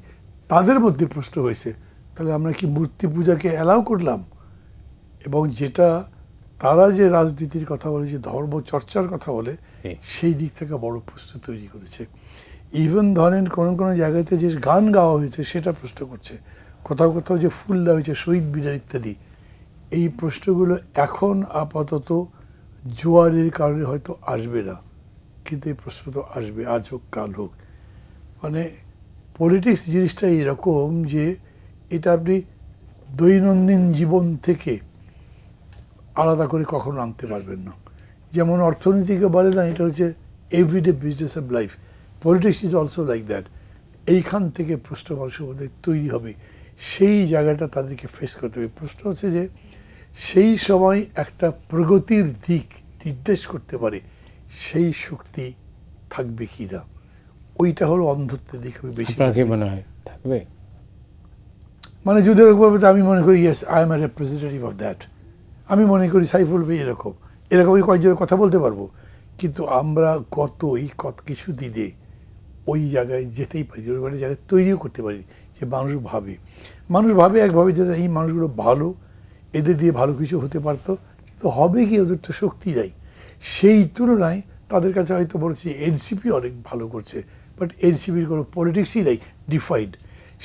তাদের মধ্যে প্রশ্ন হয়েছে, তাহলে আমরা কি মূর্তি পূজাকে অ্যালাউ করলাম? এবং যেটা তারা যে রাজনীতির কথা বলে, যে ধর্ম চর্চার কথা বলে, সেই দিক থেকে বড় প্রশ্ন তৈরি করেছে। ইভেন ধরেন কোনো কোনো জায়গাতে যে গান গাওয়া হয়েছে সেটা প্রশ্ন করছে, কোথাও কোথাও যে ফুল দেওয়া হয়েছে, শহীদ মিনার ইত্যাদি। এই প্রশ্নগুলো এখন আপাতত জোয়ারের কারণে হয়তো আসবে না, কিন্তু এই প্রশ্ন তো আসবে, আজ হোক কাল হোক। মানে পলিটিক্স জিনিসটা এরকম যে এটা আপনি দৈনন্দিন জীবন থেকে আলাদা করে কখনো আনতে পারবেন না। যেমন অর্থনীতিকে বলে না, এটা হচ্ছে everyday business of life, politics is also like that. এইখান থেকে প্রশ্ন মানুষের মধ্যে তৈরি হবে, সেই জায়গাটা তাদেরকে ফেস করতে হবে। প্রশ্ন হচ্ছে যে সেই সময় একটা প্রগতির দিক নির্দেশ করতে পারে সেই শক্তি থাকবে কি না, ওইটা হলো অন্ধত্বের দিক। আমি বেশি মনে হয় থাকবে, মানে যদি এরকম, আমি মনে করি yes, I M a representative of that. আমি মনে করি সাইফুল ভাই এরকমই কয়েকজনের কথা বলতে পারবো, কিন্তু আমরা এই কিছু দিনে ওই জায়গায় যেতেই পারি, ওই জায়গায় তৈরিও করতে পারি যে মানুষ ভাবে একভাবে যে এই মানুষগুলো ভালো, এদের দিয়ে ভালো কিছু হতে পারতো, কিন্তু হবে কি, ওদের তো শক্তি নাই। সেই তুলনায় তাদের কাছে হয়তো বলছি এনসিপি অনেক ভালো করছে, বাট এনসিপির কোনো পলিটিক্সই নেই ডিফাইন্ড।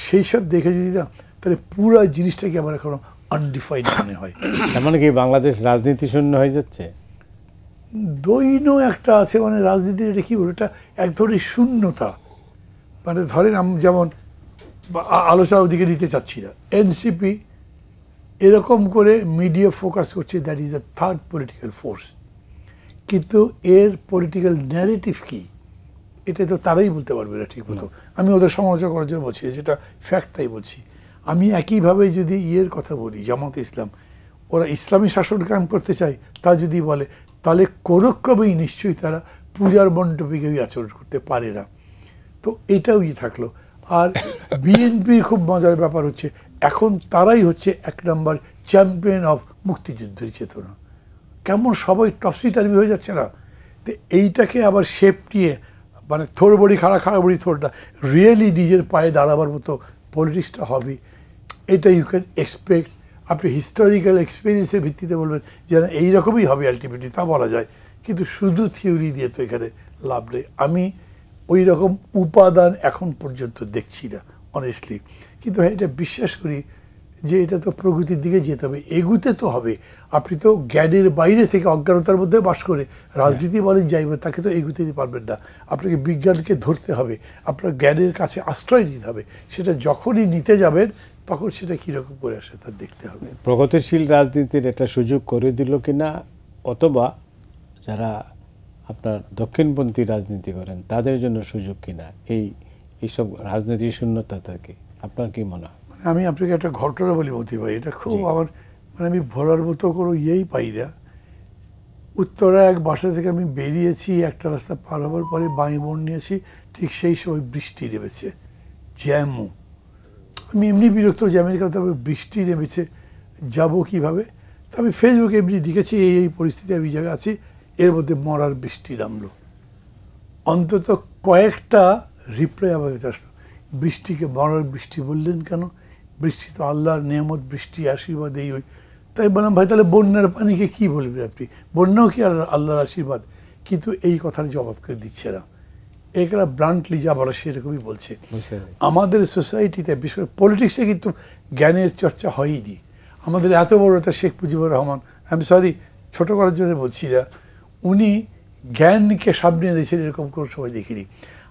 সেই সব দেখে যদি না, তাহলে পুরো জিনিসটাকে আমার এখনো আনডিফাইন্ড মনে হয়। তার মানে কি বাংলাদেশ রাজনীতি শূন্য হয়ে যাচ্ছে? দৈন্য একটা আছে, মানে রাজনীতির এটা কী বলবো, এটা এক ধরনের শূন্যতা। মানে ধরেন যেমন আলোচনা ওদিকে নিতে চাচ্ছি না, এনসিপি এরকম করে মিডিয়া ফোকাস করছে, that is the third political force, কিন্তু এর পলিটিক্যাল ন্যারেটিভ কী এটা তো তারাই বলতে পারবে না ঠিক মতো। আমি ওদের সমালোচনা করার জন্য বলছি, যেটা ফ্যাক্ট তাই বলছি। আমি একইভাবে যদি ইয়ের কথা বলি, জামাত ইসলাম, ওরা ইসলামী শাসন কায়েম করতে চায়, তা যদি বলে, তাহলে কোনো ক্রমেই নিশ্চয়ই তারা পূজার মণ্ডপে কেউ আচরণ করতে পারে না। তো এটাও থাকলো। আর বিএনপির খুব মজার ব্যাপার হচ্ছে, এখন তারাই হচ্ছে 1 নম্বর চ্যাম্পিয়ন অফ মুক্তিযুদ্ধের চেতনা। কেমন সবাই টপসি টার্মি হয়ে যাচ্ছে না? তো এইটাকে আবার শেপ নিয়ে, মানে থোর বড়ি খাড়া বড়ি থোরটা রিয়েলি নিজের পায়ে দাঁড়াবার মতো পলিটিক্সটা হবে, এটা ইউ ক্যান এক্সপেক্ট। আপনি হিস্টোরিক্যাল এক্সপিরিয়েন্সের ভিত্তিতে বলবেন যে না এইরকমই হবে আলটিমেটলি, তা বলা যায়, কিন্তু শুধু থিওরি দিয়ে তো এখানে লাভ নেই। আমি ওই রকম উপাদান এখন পর্যন্ত দেখছি না অনেস্টলি, কিন্তু হ্যাঁ এটা বিশ্বাস করি যে এটা তো প্রগতির দিকে যেতে হবে, এগুতে তো হবে। আপনি তো জ্ঞানের বাইরে থেকে অজ্ঞানতার মধ্যে বাস করে রাজনীতি বলেন যাইবে, তাকে তো এগুতে দিতে পারবেন না। আপনাকে বিজ্ঞানকে ধরতে হবে, আপনার জ্ঞানের কাছে আশ্রয় নিতে হবে। সেটা যখনই নিতে যাবেন তখন সেটা কীরকম করে আসে তা দেখতে হবে। প্রগতিশীল রাজনীতির একটা সুযোগ করে দিল কিনা, অথবা যারা আপনার দক্ষিণপন্থী রাজনীতি করেন তাদের জন্য সুযোগ কিনা এইসব রাজনীতির শূন্যতা থেকে, আপনার কি মনে হয়? আমি আপনাকে একটা ঘটনা বলি মতি ভাই, এটা খুব আমার মানে আমি ভরার মতো কোনো ইয়েই পাই না। উত্তরা এক বাসা থেকে আমি বেরিয়েছি, একটা রাস্তা পার হবার পরে বাঁয়ে মোড় নিয়েছি, ঠিক সেই সময় বৃষ্টি নেমেছে, জ্যামও। আমি এমনি বিরক্ত জ্যামের কথা, বৃষ্টি নেমেছে, যাবো কীভাবে? তো আমি ফেসবুকে এমনি দেখেছি এই পরিস্থিতি আমি জায়গায় আছি, এর মধ্যে মরার বৃষ্টি নামলো। অন্তত কয়েকটা রিপ্লাই আমার কাছে আসলো, বৃষ্টিকে মরার বৃষ্টি বললেন কেন? বৃষ্টি তো আল্লাহর নেয়ামত, বৃষ্টি আশীর্বাদ এই ওই। তাই বললাম ভাই তাহলে বন্যার পানিকে কী বলবেন আপনি? বন্যাও কি আল্লাহর আশীর্বাদ? কিন্তু এই কথার জবাব কেউ দিচ্ছে না। এগুলা ব্রান্টলি যা বলা সেরকমই বলছে। আমাদের সোসাইটিতে বিশেষ করে পলিটিক্সে কিন্তু জ্ঞানের চর্চা হয়নি। আমাদের এত বড় একটা শেখ মুজিবুর রহমান, আমি সরি ছোটো করার জন্য বলছি না, উনি জ্ঞানকে সামনে এনেছেন এরকম কোনো সময় দেখিনি।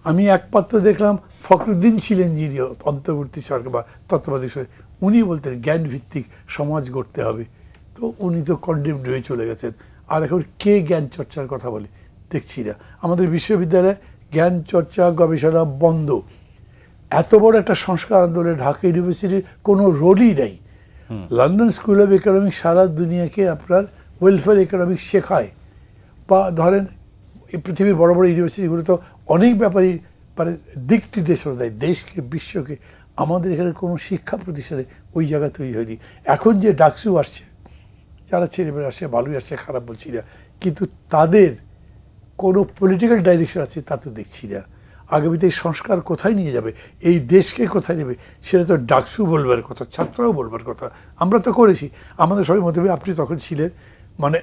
আমি একমাত্র দেখলাম ফখরুদ্দিন ছিলেন যিনি অন্তর্বর্তী সরকার বা তত্ত্বাবধায়ক সরকার, উনি বলতেন জ্ঞান ভিত্তিক সমাজ গড়তে হবে। তো উনি তো কন্ডেমড হয়ে চলে গেছেন। আর এখন কে জ্ঞান চর্চার কথা বলে দেখছি না। আমাদের বিশ্ববিদ্যালয়ে জ্ঞান চর্চা গবেষণা বন্ধ। এত বড় একটা সংস্কার আন্দোলনে ঢাকা ইউনিভার্সিটির কোনো রোলই নেই। লন্ডন স্কুল অফ ইকোনমিক্স সারা দুনিয়াকে আপনার ওয়েলফেয়ার ইকোনমিক্স শেখায়, বা ধরেন এই পৃথিবীর বড় বড় ইউনিভার্সিটিগুলো তো অনেক ব্যাপারই মানে দিক নির্দেশনা দেয় দেশকে, বিশ্বকে। আমাদের এখানে কোনো শিক্ষা প্রতিষ্ঠানে ওই জায়গা তৈরি হয়নি। এখন যে ডাকসু আসছে, যারা ছেলেমেয়ে আসছে ভালোই আসছে, খারাপ বলছি না, কিন্তু তাদের কোনো পলিটিক্যাল ডাইরেকশন আছে তা তো দেখছি না। আগামীতে এই সংস্কার কোথায় নিয়ে যাবে, এই দেশকে কোথায় নেবে, সেটা তো ডাকসু বলবার কথা, ছাত্ররাও বলবার কথা। আমরা তো করেছি, আমাদের সবাই মধ্যে আপনি তখন ছিলেন, মানে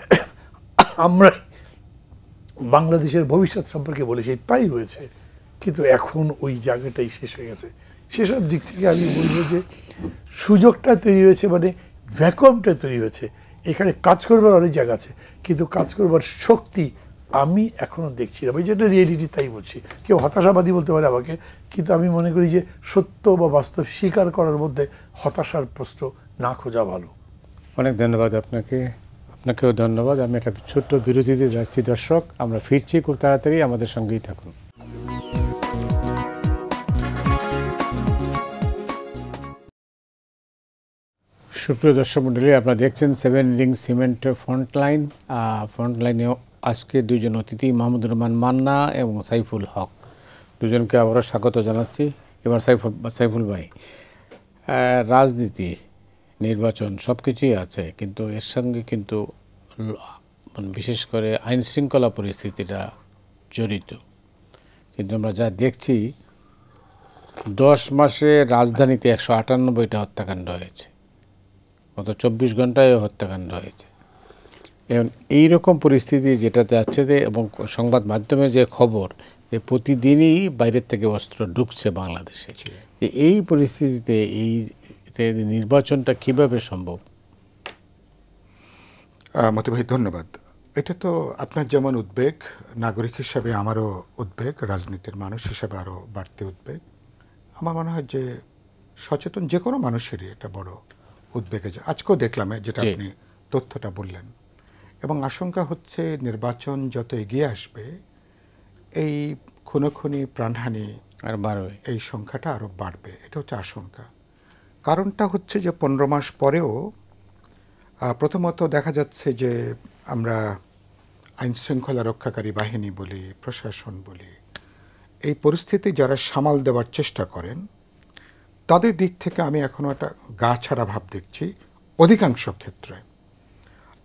আমরা বাংলাদেশের ভবিষ্যৎ সম্পর্কে বলেছি, তাই হয়েছে। কিন্তু এখন ওই জায়গাটাই শেষ হয়ে গেছে। সেসব দিক থেকে আমি বলবো যে সুযোগটা তৈরি হয়েছে, মানে ভ্যাকুয়ামটা তৈরি হয়েছে। এখানে কাজ করবার অনেক জায়গা আছে, কিন্তু কাজ করবার শক্তি আমি এখনও দেখছি না। ভাই যেটা রিয়েলিটি তাই বলছি। কেউ হতাশাবাদী বলতে পারে আমাকে, কিন্তু আমি মনে করি যে সত্য বা বাস্তব স্বীকার করার মধ্যে হতাশার প্রশ্ন না খোঁজা ভালো। অনেক ধন্যবাদ আপনাকে, আপনাকেও ধন্যবাদ। আমি একটা ছোট্ট বিরতিতে যাচ্ছি দর্শক, আমরা ফিরছি খুব তাড়াতাড়ি, আমাদের সঙ্গেই থাকুন। সুপ্রিয় দর্শক মণ্ডলী, আপনারা দেখছেন 7 রিং সিমেন্ট ফ্রন্টলাইনেও আজকে দুজন অতিথি মাহমুদুর রহমান মান্না এবং সাইফুল হক, দুজনকে আবারও স্বাগত জানাচ্ছি। এবার সাইফুল ভাই, রাজনীতি, নির্বাচন সব কিছুই আছে, কিন্তু এর সঙ্গে কিন্তু বিশেষ করে আইন শৃঙ্খলা পরিস্থিতিটা জড়িত। কিন্তু আমরা যা দেখছি 10 মাসে রাজধানীতে 198টা হত্যাকাণ্ড হয়েছে, গত 24 ঘন্টায় হত্যাকাণ্ড হয়েছে। এবং এইরকম পরিস্থিতি যেটাতে আছে যে, এবং সংবাদ মাধ্যমের যে খবর, যে প্রতিদিনই বাইরের থেকে অস্ত্র ঢুকছে বাংলাদেশে। যে এই পরিস্থিতিতে এই নির্বাচনটা কিভাবে সম্ভব? মতি ভাই ধন্যবাদ। এটা তো আপনার যেমন উদ্বেগ, নাগরিক হিসাবে আমারও উদ্বেগ, রাজনীতির মানুষ হিসাবে আরও বাড়তি উদ্বেগ। আমার মনে হয় যে সচেতন যে কোনো মানুষেরই এটা বড় উদ্বেগে। আজকেও দেখলাম যেটা আপনি তথ্যটা বললেন, এবং আশঙ্কা হচ্ছে নির্বাচন যত এগিয়ে আসবে এই খুনোখুনি প্রাণহানি আর বাড়বে, এই সংখ্যাটা আরও বাড়বে। এটা হচ্ছে আশঙ্কা। কারণটা হচ্ছে যে 15 মাস পরেও প্রথমত দেখা যাচ্ছে যে আমরা আইন শৃঙ্খলা রক্ষাকারী বাহিনী বলি, প্রশাসন বলি, এই পরিস্থিতি যারা সামাল দেওয়ার চেষ্টা করেন তাদের দিক থেকে আমি এখনও একটা গা ছাড়া ভাব দেখছি অধিকাংশ ক্ষেত্রে।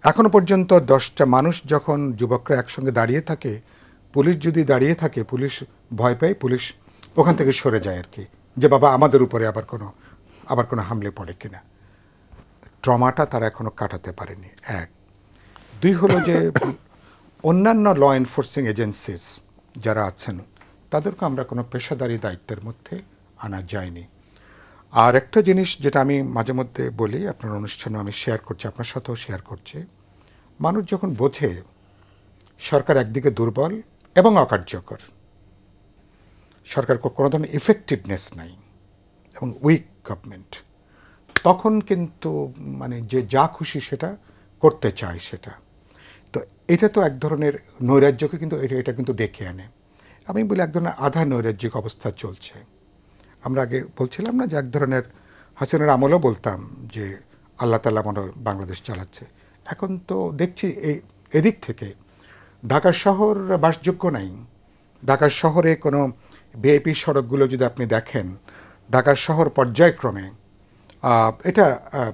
এখনো পর্যন্ত 10টা মানুষ যখন যুবকরা একসঙ্গে দাঁড়িয়ে থাকে, পুলিশ যদি দাঁড়িয়ে থাকে, পুলিশ ভয় পায়, পুলিশ ওখান থেকে সরে যায় আর কি, যে বাবা আমাদের উপরে আবার কোনো হামলে পড়ে কিনা। ট্রমাটা তারা এখনো কাটাতে পারেনি। 1 2 হলো যে অন্যান্য ল এনফোর্সিং এজেন্সিস যারা আছেন তাদেরকে আমরা কোনো পেশাদারি দায়িত্বের মধ্যে আনা যায়নি। আর একটা জিনিস যেটা আমি মাঝে মধ্যে বলি, আপনার অনুষ্ঠানে আমি শেয়ার করছি, আপনার সাথেও শেয়ার করছি, মানুষ যখন বোঝে সরকার একদিকে দুর্বল এবং অকার্যকর, সরকার কোনো ধরনের ইফেক্টিভনেস নাই এবং উইক গভর্নমেন্ট, তখন কিন্তু মানে যে যা খুশি সেটা করতে চায় সেটা। তো এটা তো এক ধরনের নৈরাজ্যকে কিন্তু এটা কিন্তু ডেকে আনে। আমি বলি এক ধরনের আধা নৈরাজ্যিক অবস্থা চলছে। আমরা আগে বলছিলাম না যে এক ধরনের হাসিনার আমলও বলতাম যে আল্লাহ তাআলা মনে বাংলাদেশ চালাচ্ছে। এখন তো দেখছি এদিক থেকে ঢাকা শহর বাসযোগ্য নাই। ঢাকা শহরে কোনো ভিআইপি সড়কগুলো যদি আপনি দেখেন, ঢাকা শহর পর্যায়ক্রমে এটা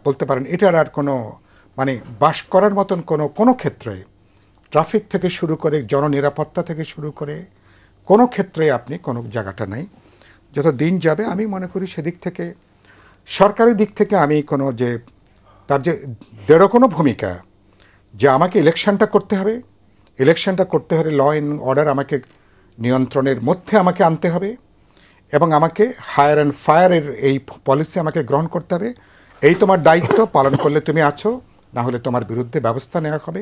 বলতে পারেন এটার আর কোনো মানে বাস করার মতন কোনো ক্ষেত্রে, ট্রাফিক থেকে শুরু করে জননিরাপত্তা থেকে শুরু করে কোনো ক্ষেত্রে আপনি কোনো জায়গাটা নাই। যত দিন যাবে আমি মনে করি সেদিক থেকে সরকারের দিক থেকে আমি কোনো যে তার যে দৃঢ় কোনো ভূমিকা যে আমাকে ইলেকশনটা করতে হবে, ইলেকশনটা করতে হলে ল অ্যান্ড অর্ডার আমাকে নিয়ন্ত্রণের মধ্যে আমাকে আনতে হবে এবং আমাকে হায়ার অ্যান্ড ফায়ারের এই পলিসি আমাকে গ্রহণ করতে হবে। এই তোমার দায়িত্ব, পালন করলে তুমি আছো, না হলে তোমার বিরুদ্ধে ব্যবস্থা নেওয়া হবে।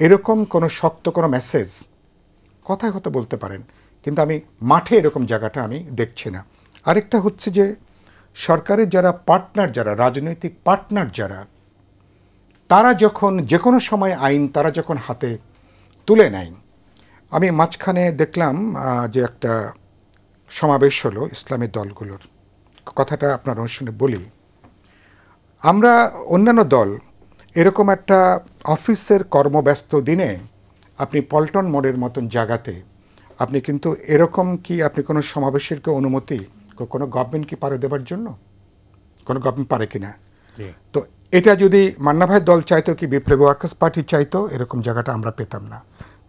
এরকম কোনো শক্ত কোনো মেসেজ কথায় হয়তো বলতে পারেন, কিন্তু আমি মাঠে এরকম জায়গাটা আমি দেখছি না। আরেকটা হচ্ছে যে সরকারের যারা পার্টনার, যারা রাজনৈতিক পার্টনার যারা, তারা যখন যে কোনো সময় আইন তারা যখন হাতে তুলে নেয়। আমি মাঝখানে দেখলাম যে একটা সমাবেশ হলো ইসলামী দলগুলোর, কথাটা আপনার অনুষ্ঠানে বলি। আমরা অন্যান্য দল এরকম একটা অফিসের কর্মব্যস্ত দিনে আপনি পল্টন মোড়ের মতন জায়গাতে আপনি কিন্তু এরকম কি আপনি কোনো সমাবেশের অনুমতি কোনো গভর্নমেন্ট কি পারে দেওয়ার জন্য? কোনো গভর্নমেন্ট পারে কি না? তো এটা যদি মান্না ভাইয়ের দল চাইতো, কি বিপ্লবী ওয়ার্কার্স পার্টি চাইতো, এরকম জায়গাটা আমরা পেতাম না।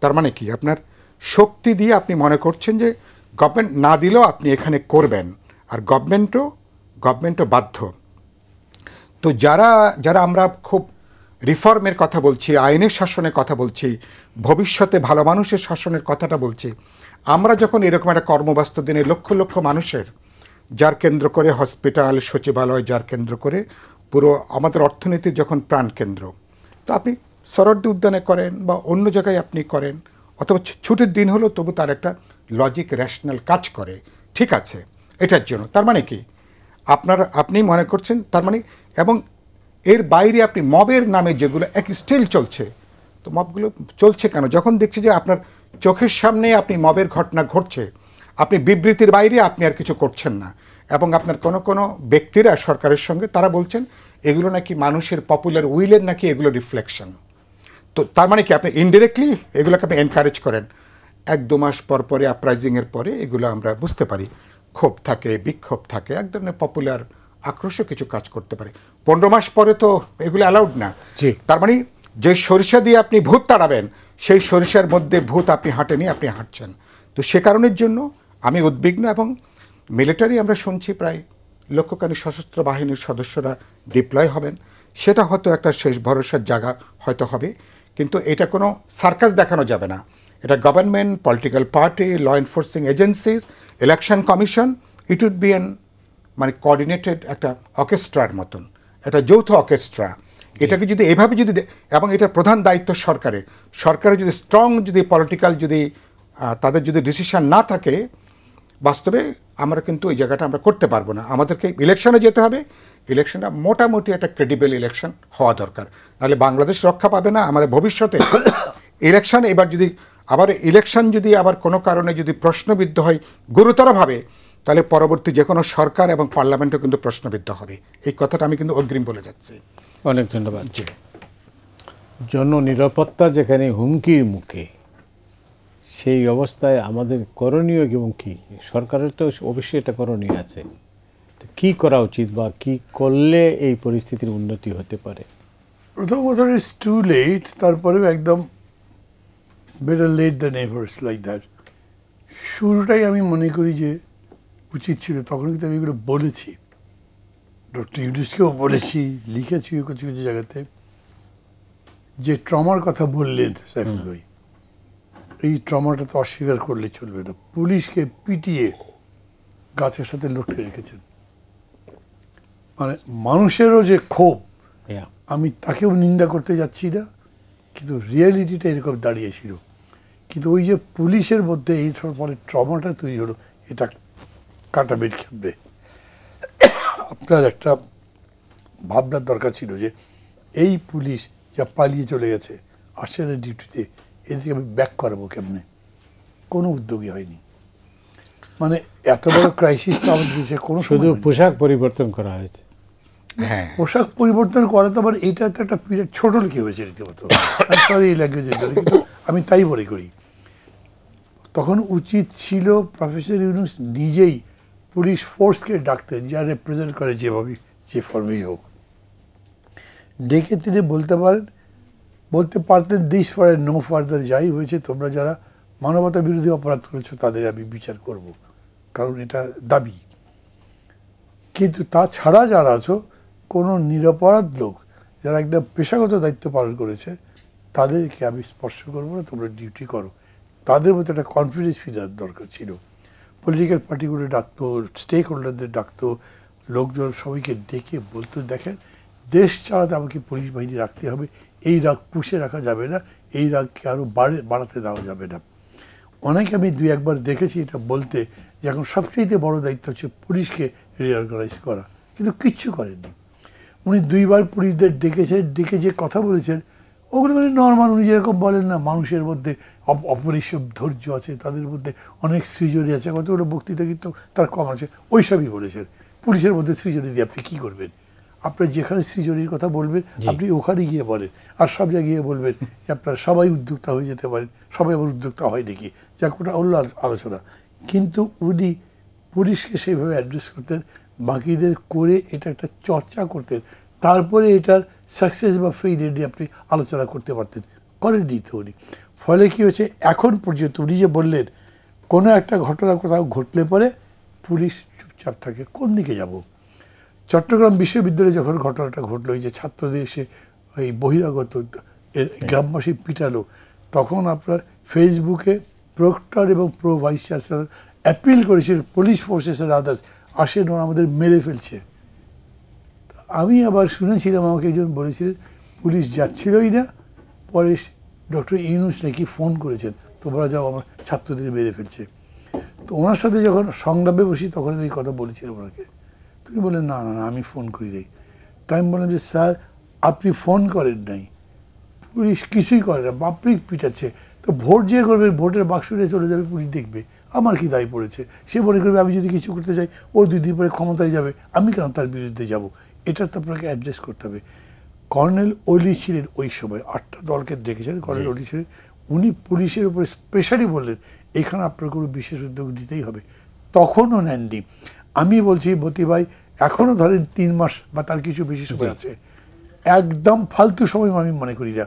তার মানে কি আপনার শক্তি দিয়ে আপনি মনে করছেন যে গভর্নমেন্ট না দিলেও আপনি এখানে করবেন, আর গভর্নমেন্টও বাধ্য। তো যারা আমরা খুব রিফর্মের কথা বলছি, আইনের শাসনের কথা বলছি, ভবিষ্যতে ভালো মানুষের শাসনের কথাটা বলছি, আমরা যখন এরকম একটা কর্মব্যস্ত দিনে লক্ষ লক্ষ মানুষের, যার কেন্দ্র করে হসপিটাল, সচিবালয়, যার কেন্দ্র করে পুরো আমাদের অর্থনীতির যখন প্রাণকেন্দ্র, তো আপনি সরোয়ার্দী উদ্যানে করেন বা অন্য জায়গায় আপনি করেন, অথবা ছুটির দিন হলো, তবু তার একটা লজিক র্যাশনাল কাজ করে, ঠিক আছে এটার জন্য। তার মানে কি আপনি মনে করছেন, তার মানে এবং এর বাইরে আপনি মবের নামে যেগুলো এক স্টিল চলছে, তো মবগুলো চলছে কেন? যখন দেখছি যে আপনার চোখের সামনে আপনি মবের ঘটনা ঘটছে, আপনি বিবৃতির বাইরে আপনি আর কিছু করছেন না, এবং আপনার কোনো ব্যক্তিরা সরকারের সঙ্গে তারা বলছেন এগুলো নাকি মানুষের পপুলার উইলের নাকি এগুলো রিফ্লেকশন। তো তার মানে কি আপনি ইনডিরেক্টলি এগুলোকে আপনি এনকারেজ করেন। 1-2 মাস পরে আপরাইজিংয়ের পরে এগুলো আমরা বুঝতে পারি, ক্ষোভ থাকে, বিক্ষোভ থাকে, এক ধরনের পপুলার আক্রোশও কিছু কাজ করতে পারে। 15 মাস পরে তো এগুলো অ্যালাউড না। তার মানে যে সরিষা দিয়ে আপনি ভূত তাড়াবেন, সেই সরিষার মধ্যে ভূত আপনি হাঁটেনি, আপনি হাঁটছেন। তো সে কারণের জন্য আমি উদ্বিগ্ন। এবং মিলিটারি আমরা শুনছি প্রায় লক্ষখানি সশস্ত্র বাহিনীর সদস্যরা ডিপ্লয় হবেন, সেটা হয়তো একটা শেষ ভরসার জায়গা হয়তো হবে, কিন্তু এটা কোনো সার্কাস দেখানো যাবে না। এটা government, political party, law enforcing agencies, election commission, it would be মানে কোঅর্ডিনেটেড একটা অর্কেস্ট্রার মতন, একটা যৌথ অর্কেস্ট্রা। এটাকে যদি এভাবে যদি এবং এটার প্রধান দায়িত্ব সরকারের যদি স্ট্রং যদি পলিটিক্যাল যদি তাদের যদি ডিসিশন না থাকে, বাস্তবে আমরা কিন্তু ওই জায়গাটা আমরা করতে পারবো না। আমাদেরকে ইলেকশনে যেতে হবে, ইলেকশনটা মোটামুটি একটা ক্রেডিবল ইলেকশন হওয়া দরকার, নাহলে বাংলাদেশ রক্ষা পাবে না। আমাদের ভবিষ্যতে ইলেকশন এবার যদি আবার ইলেকশন যদি আবার কোনো কারণে যদি প্রশ্নবিদ্ধ হয় গুরুতরভাবে, তাহলে পরবর্তী যে কোনো সরকার এবং পার্লামেন্টও কিন্তু প্রশ্নবিদ্ধ হবে। এই কথাটা আমি কিন্তু অগ্রিম বলে যাচ্ছি। অনেক ধন্যবাদ। জননিরাপত্তা যেখানে হুমকির মুখে, সেই অবস্থায় আমাদের করণীয় এবং কি, সরকারের তো অবশ্যই এটা করণীয় আছে, তো কী করা উচিত বা কি করলে এই পরিস্থিতির উন্নতি হতে পারে? প্রথম কথা ইটস টু লেট, তারপরেও একদম better late than never, like that. শুরুটাই আমি মনে করি যে উচিত ছিল, তখন কিন্তু আমি এগুলো বলেছি, ডক্টর ইউনুসকেও বলেছি, লিখেছি কিছু কিছু জায়গাতে, যে ট্রমার কথা বললেন সাইফুল ভাই, এই ট্রমাটা তো অস্বীকার করলে চলবে না। পুলিশকে পিটিয়ে গাছের সাথে লটকে রেখেছেন, মানে মানুষেরও যে ক্ষোভ, আমি তাকেও নিন্দা করতে যাচ্ছি না, কিন্তু রিয়েলিটিটা এরকম দাঁড়িয়েছিল। কিন্তু ওই যে পুলিশের মধ্যে এই ফলে ট্রমাটা তৈরি হলো, এটা কাটা বেট খেলবে। আপনার একটা ভাবনার দরকার ছিল যে এই পুলিশ যা পালিয়ে চলে গেছে আর্সেনাল ডিউটিতে, এদিকে আমি ব্যাক করাবো কেমনে, কোনো উদ্যোগী হয়নি। মানে এত বড় ক্রাইসিস তো আমাদের দেশে কোনো, শুধু পোশাক পরিবর্তন করা হয়েছে। হ্যাঁ, পোশাক পরিবর্তন করা তো আবার এইটা তো একটা পিরিয়ড ছোট লিখে হয়েছে রীতিমতো, সরি এই ল্যাঙ্গুয়েজের জন্য, কিন্তু আমি তাই মনে করি তখন উচিত ছিল প্রফেসর ইউনুস নিজেই পুলিশ ফোর্সকে ডাকতেন, যা রিপ্রেজেন্ট করে যেভাবে যে ফর্মেই হোক, ডেকে তিনি বলতে পারতেন দিস ফর নো ফার্দার, যাই হয়েছে তোমরা যারা মানবতা বিরোধী অপরাধ করেছো তাদের আমি বিচার করব, কারণ এটা দাবি। কিন্তু তাছাড়া যারা আছো, কোনো নিরপরাধ লোক যারা একদম পেশাগত দায়িত্ব পালন করেছে, তাদেরকে আমি স্পর্শ করবো না, তোমরা ডিউটি করো। তাদের মধ্যে একটা কনফিডেন্স ফিরার দরকার ছিল। পলিটিক্যাল পার্টিগুলো ডাকতো, স্টেক হোল্ডারদের ডাকতো, লোকজন সবাইকে ডেকে বলতো, দেখেন দেশ চালাতে আমাকে পুলিশ বাহিনী রাখতে হবে, এই রাগ পুষে রাখা যাবে না, এই রাগকে আরও বাড়াতে দেওয়া যাবে না। অনেকে আমি দুই একবার দেখেছি এটা বলতে, যে এখন সবচেয়ে বড় দায়িত্ব হচ্ছে পুলিশকে রিঅর্গানাইজ করা, কিন্তু কিচ্ছু করেননি। উনি দুইবার পুলিশদের ডেকে যে কথা বলেছেন, ওগুলো মানে নর্মাল, উনি যেরকম বলেন না, মানুষের মধ্যে অপরিসীম ধৈর্য আছে, তাদের মধ্যে অনেক সৃজনী আছে, কতগুলো বক্তৃতা কিন্তু তার কম আছে, ওইসবই বলেছেন। পুলিশের মধ্যে সৃজনী দিয়ে আপনি কী করবেন? আপনার যেখানে সৃজনীর কথা বলবেন আপনি ওখানে গিয়ে বলেন, আর সব জায়গায় গিয়ে বলবেন যে আপনারা সবাই উদ্যোক্তা হয়ে যেতে পারেন, সবাই আবার উদ্যোক্তা হয় নাকি, যাক ওটা অন্য আলোচনা। কিন্তু উনি পুলিশকে সেইভাবে অ্যাড্রেস করতেন, বাকিদের করে এটা একটা চর্চা করতেন, তারপরে এটার সাকসেস বা ফেইলিয়ার নিয়ে আপনি আলোচনা করতে পারতেন, করেননি তো উনি। ফলে কী হয়েছে, এখন পর্যন্ত উনি যে বললেন কোনো একটা ঘটনা কোথাও ঘটলে পরে পুলিশ চুপচাপ থাকে, কোন দিকে যাব? চট্টগ্রাম বিশ্ববিদ্যালয়ে যখন ঘটনাটা ঘটলো, এই যে ছাত্রদের এসে এই বহিরাগত গ্রামবাসী পিটালো, তখন আপনার ফেসবুকে প্রক্টর এবং প্রো ভাইস চ্যান্সেলর অ্যাপিল করেছিল পুলিশ ফোর্সেস আর আদার্স, আসেন ওরা আমাদের মেরে ফেলছে। আমি আবার শুনেছিলাম, আমাকে একজন বলেছিলেন পুলিশ যাচ্ছিলই না, পরে ডক্টর ইউনুস নাকি ফোন করেছেন, তোমরা যাও আমার ছাত্রদের মেরে ফেলছে। তো ওনার সাথে যখন সংলাপে বসি তখন এই কথা বলেছিলাম ওনাকে, তুমি বললেন না না না আমি ফোন করি নাই। তাই আমি বললাম যে স্যার আপনি ফোন করেন নাই, পুলিশ কিছুই করে না, বাপরিক পিটাচ্ছে, তো ভোট যে করবে ভোটের বাক্স নিয়ে চলে যাবে, পুলিশ দেখবে, আমার কি দায় পড়েছে? সে মনে করবে আমি যদি কিছু করতে চাই ও 2 দিন পরে ক্ষমতায় যাবে, আমি কেন তার বিরুদ্ধে যাব? এটা তো আপনাকে অ্যাড্রেস করতে হবে। কর্নেল ওলি ছিলেন ওই সময়, 8টা দলকে দেখেছেন, কর্নেল ওলি ছিলেন, উনি পুলিশের উপরে স্পেশালি বললেন এখানে আপনার কোনো বিশেষ উদ্যোগ নিতেই হবে, তখনও নেননি। আমি বলছি মতি ভাই, এখনও ধরেন 3 মাস বা তার কিছু বেশি সময় আছে, একদম ফালতু সময় আমি মনে করি না।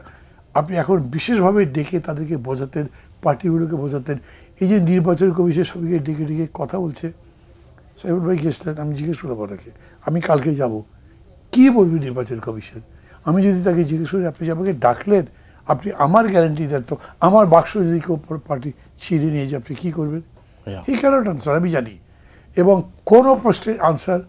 আপনি এখন বিশেষভাবে ডেকে তাদেরকে বোঝাতেন, পার্টিগুলোকে বোঝাতেন। এই যে নির্বাচন কমিশন সবাইকে ডেকে ডেকে কথা বলছে, সাইফুল ভাই গেছিলেন, আমি জিজ্ঞেস করলাম ওনাকে, আমি কালকে যাব, কী বলবি নির্বাচন কমিশন? আমি যদি তাকে জিজ্ঞেস করি আপনি যে আমাকে ডাকলেন, আপনি আমার গ্যারান্টি দেন তো, আমার বাক্স যদি কেউ পার্টি ছিঁড়ে নিয়ে যায় আপনি কী করবেন? হি ক্যানট আনসার, আমি জানি। এবং কোনো প্রশ্নের আনসার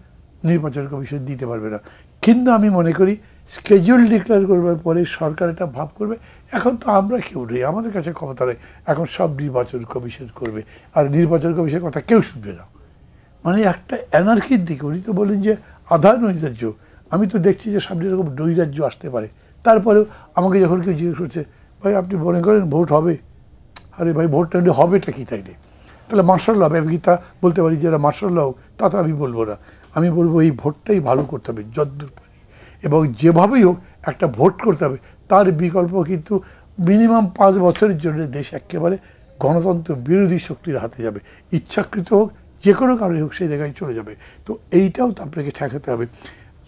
নির্বাচন কমিশন দিতে পারবে না। কিন্তু আমি মনে করি স্কেজুল ডিক্লেয়ার করবার পরে সরকার এটা ভাব করবে, এখন তো আমরা কেউ নেই, আমাদের কাছে ক্ষমতা নেই, এখন সব নির্বাচন কমিশন করবে, আর নির্বাচন কমিশনের কথা কেউ শুনবে না। মানে একটা অ্যানার্কির দিকে। উনি তো বলেন যে আধা নৈরাজ্য, আমি তো দেখছি যে সামনে এরকম নৈরাজ্য আসতে পারে। তারপরেও আমাকে যখন কেউ জিজ্ঞেস করছে, ভাই আপনি মনে করেন ভোট হবে? আরে ভাই ভোটটা হলে হবেটা কি তাইলে? তাহলে মার্শাল ল হবে, আমি কি তা বলতে পারি যে এরা মার্শাল ল হোক? তা তো আমি বলবো না। আমি বলবো এই ভোটটাই ভালো করতে হবে যদ্দূর পারি, এবং যেভাবেই হোক একটা ভোট করতে হবে। তার বিকল্প কিন্তু মিনিমাম 5 বছরের জন্য দেশ একেবারে গণতন্ত্র বিরোধী শক্তির হাতে যাবে, ইচ্ছাকৃত হোক যে কোনো কারণে হোক সেই জায়গায় চলে যাবে। তো এইটাও তো আপনাকে ঠেকাতে হবে।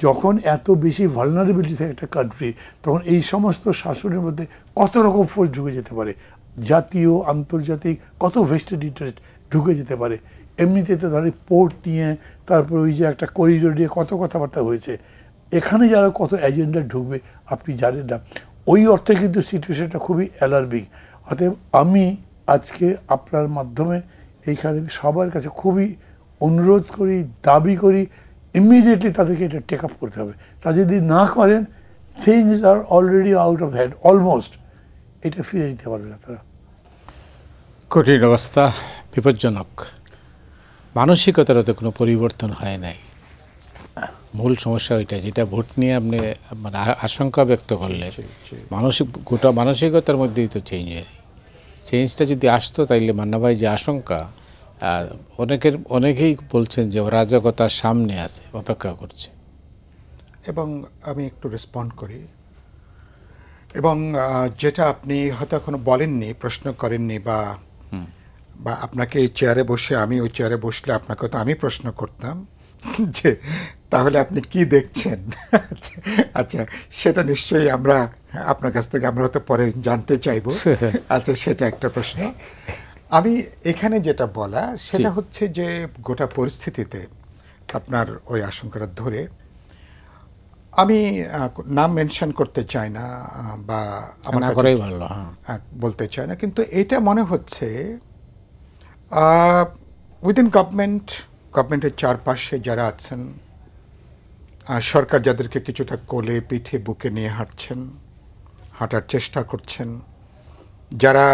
যখন এত বেশি ভালনারেবিলিটি থাকে একটা কান্ট্রি, তখন এই সমস্ত শাসনের মধ্যে কত রকম ফোর্স ঢুকে যেতে পারে, জাতীয় আন্তর্জাতিক কত ভেস্টেড ইন্টারেস্ট ঢুকে যেতে পারে। এমনিতে তো ধরেন পোর্ট নিয়ে, তারপর ওই যে একটা করিডোর নিয়ে কত কথাবার্তা হয়েছে, এখানে যারা কত এজেন্ডা ঢুকবে আপনি জানেন না। ওই অর্থে কিন্তু সিচুয়েশনটা খুবই অ্যালার্মিং। অতএব আমি আজকে আপনার মাধ্যমে এইখানে সবার কাছে খুবই অনুরোধ করি, দাবি করি, ইমিডিয়েটলি তাদেরকে এটা টেক আপ করতে হবে। তা যদি না করেন, things are already out of hand almost, এটা ফিরে নিতে পারবে না তারা। কঠিন অবস্থা, বিপজ্জনক। মানসিকতার তো কোনো পরিবর্তন হয় নাই। মূল সমস্যা ওইটা, যেটা ভোট নিয়ে আপনি মানে আশঙ্কা ব্যক্ত করলে, গোটা মানসিকতার মধ্যেই তো চেঞ্জ হয়। চেঞ্জটা যদি আসতো তাইলে মান্না ভাই যে আশঙ্কা, অনেকেই বলছেন যে অরাজকতার সামনে আছে, অপেক্ষা করছে। এবং আমি একটু রেসপন্ড করি, এবং যেটা আপনি হয়তো এখনো বলেননি, প্রশ্ন করেননি, বা আপনাকে এই চেয়ারে বসে আমি ওই চেয়ারে বসলে আপনাকে তো আমি প্রশ্ন করতাম যে তাহলে আপনি কি দেখছেন। আচ্ছা, সেটা নিশ্চয়ই আমরা আপনার কাছ থেকে আমরা হয়তো পরে জানতে চাইবো। আচ্ছা, সেটা একটা প্রশ্ন। আমি এখানে যেটা বলা সেটা হচ্ছে যে গোটা পরিস্থিতিতে আপনার ওই আশঙ্কাটা ধরে আমি নাম মেনশন করতে চাই না, বা আমার বলতে চাই না, কিন্তু এটা মনে হচ্ছে উইদিন গভর্নমেন্টের চারপাশে যারা আছেন, সরকার যাদেরকে কিছুটা কোলে পিঠে বুকে নিয়ে হাঁটার চেষ্টা করছেন, যারা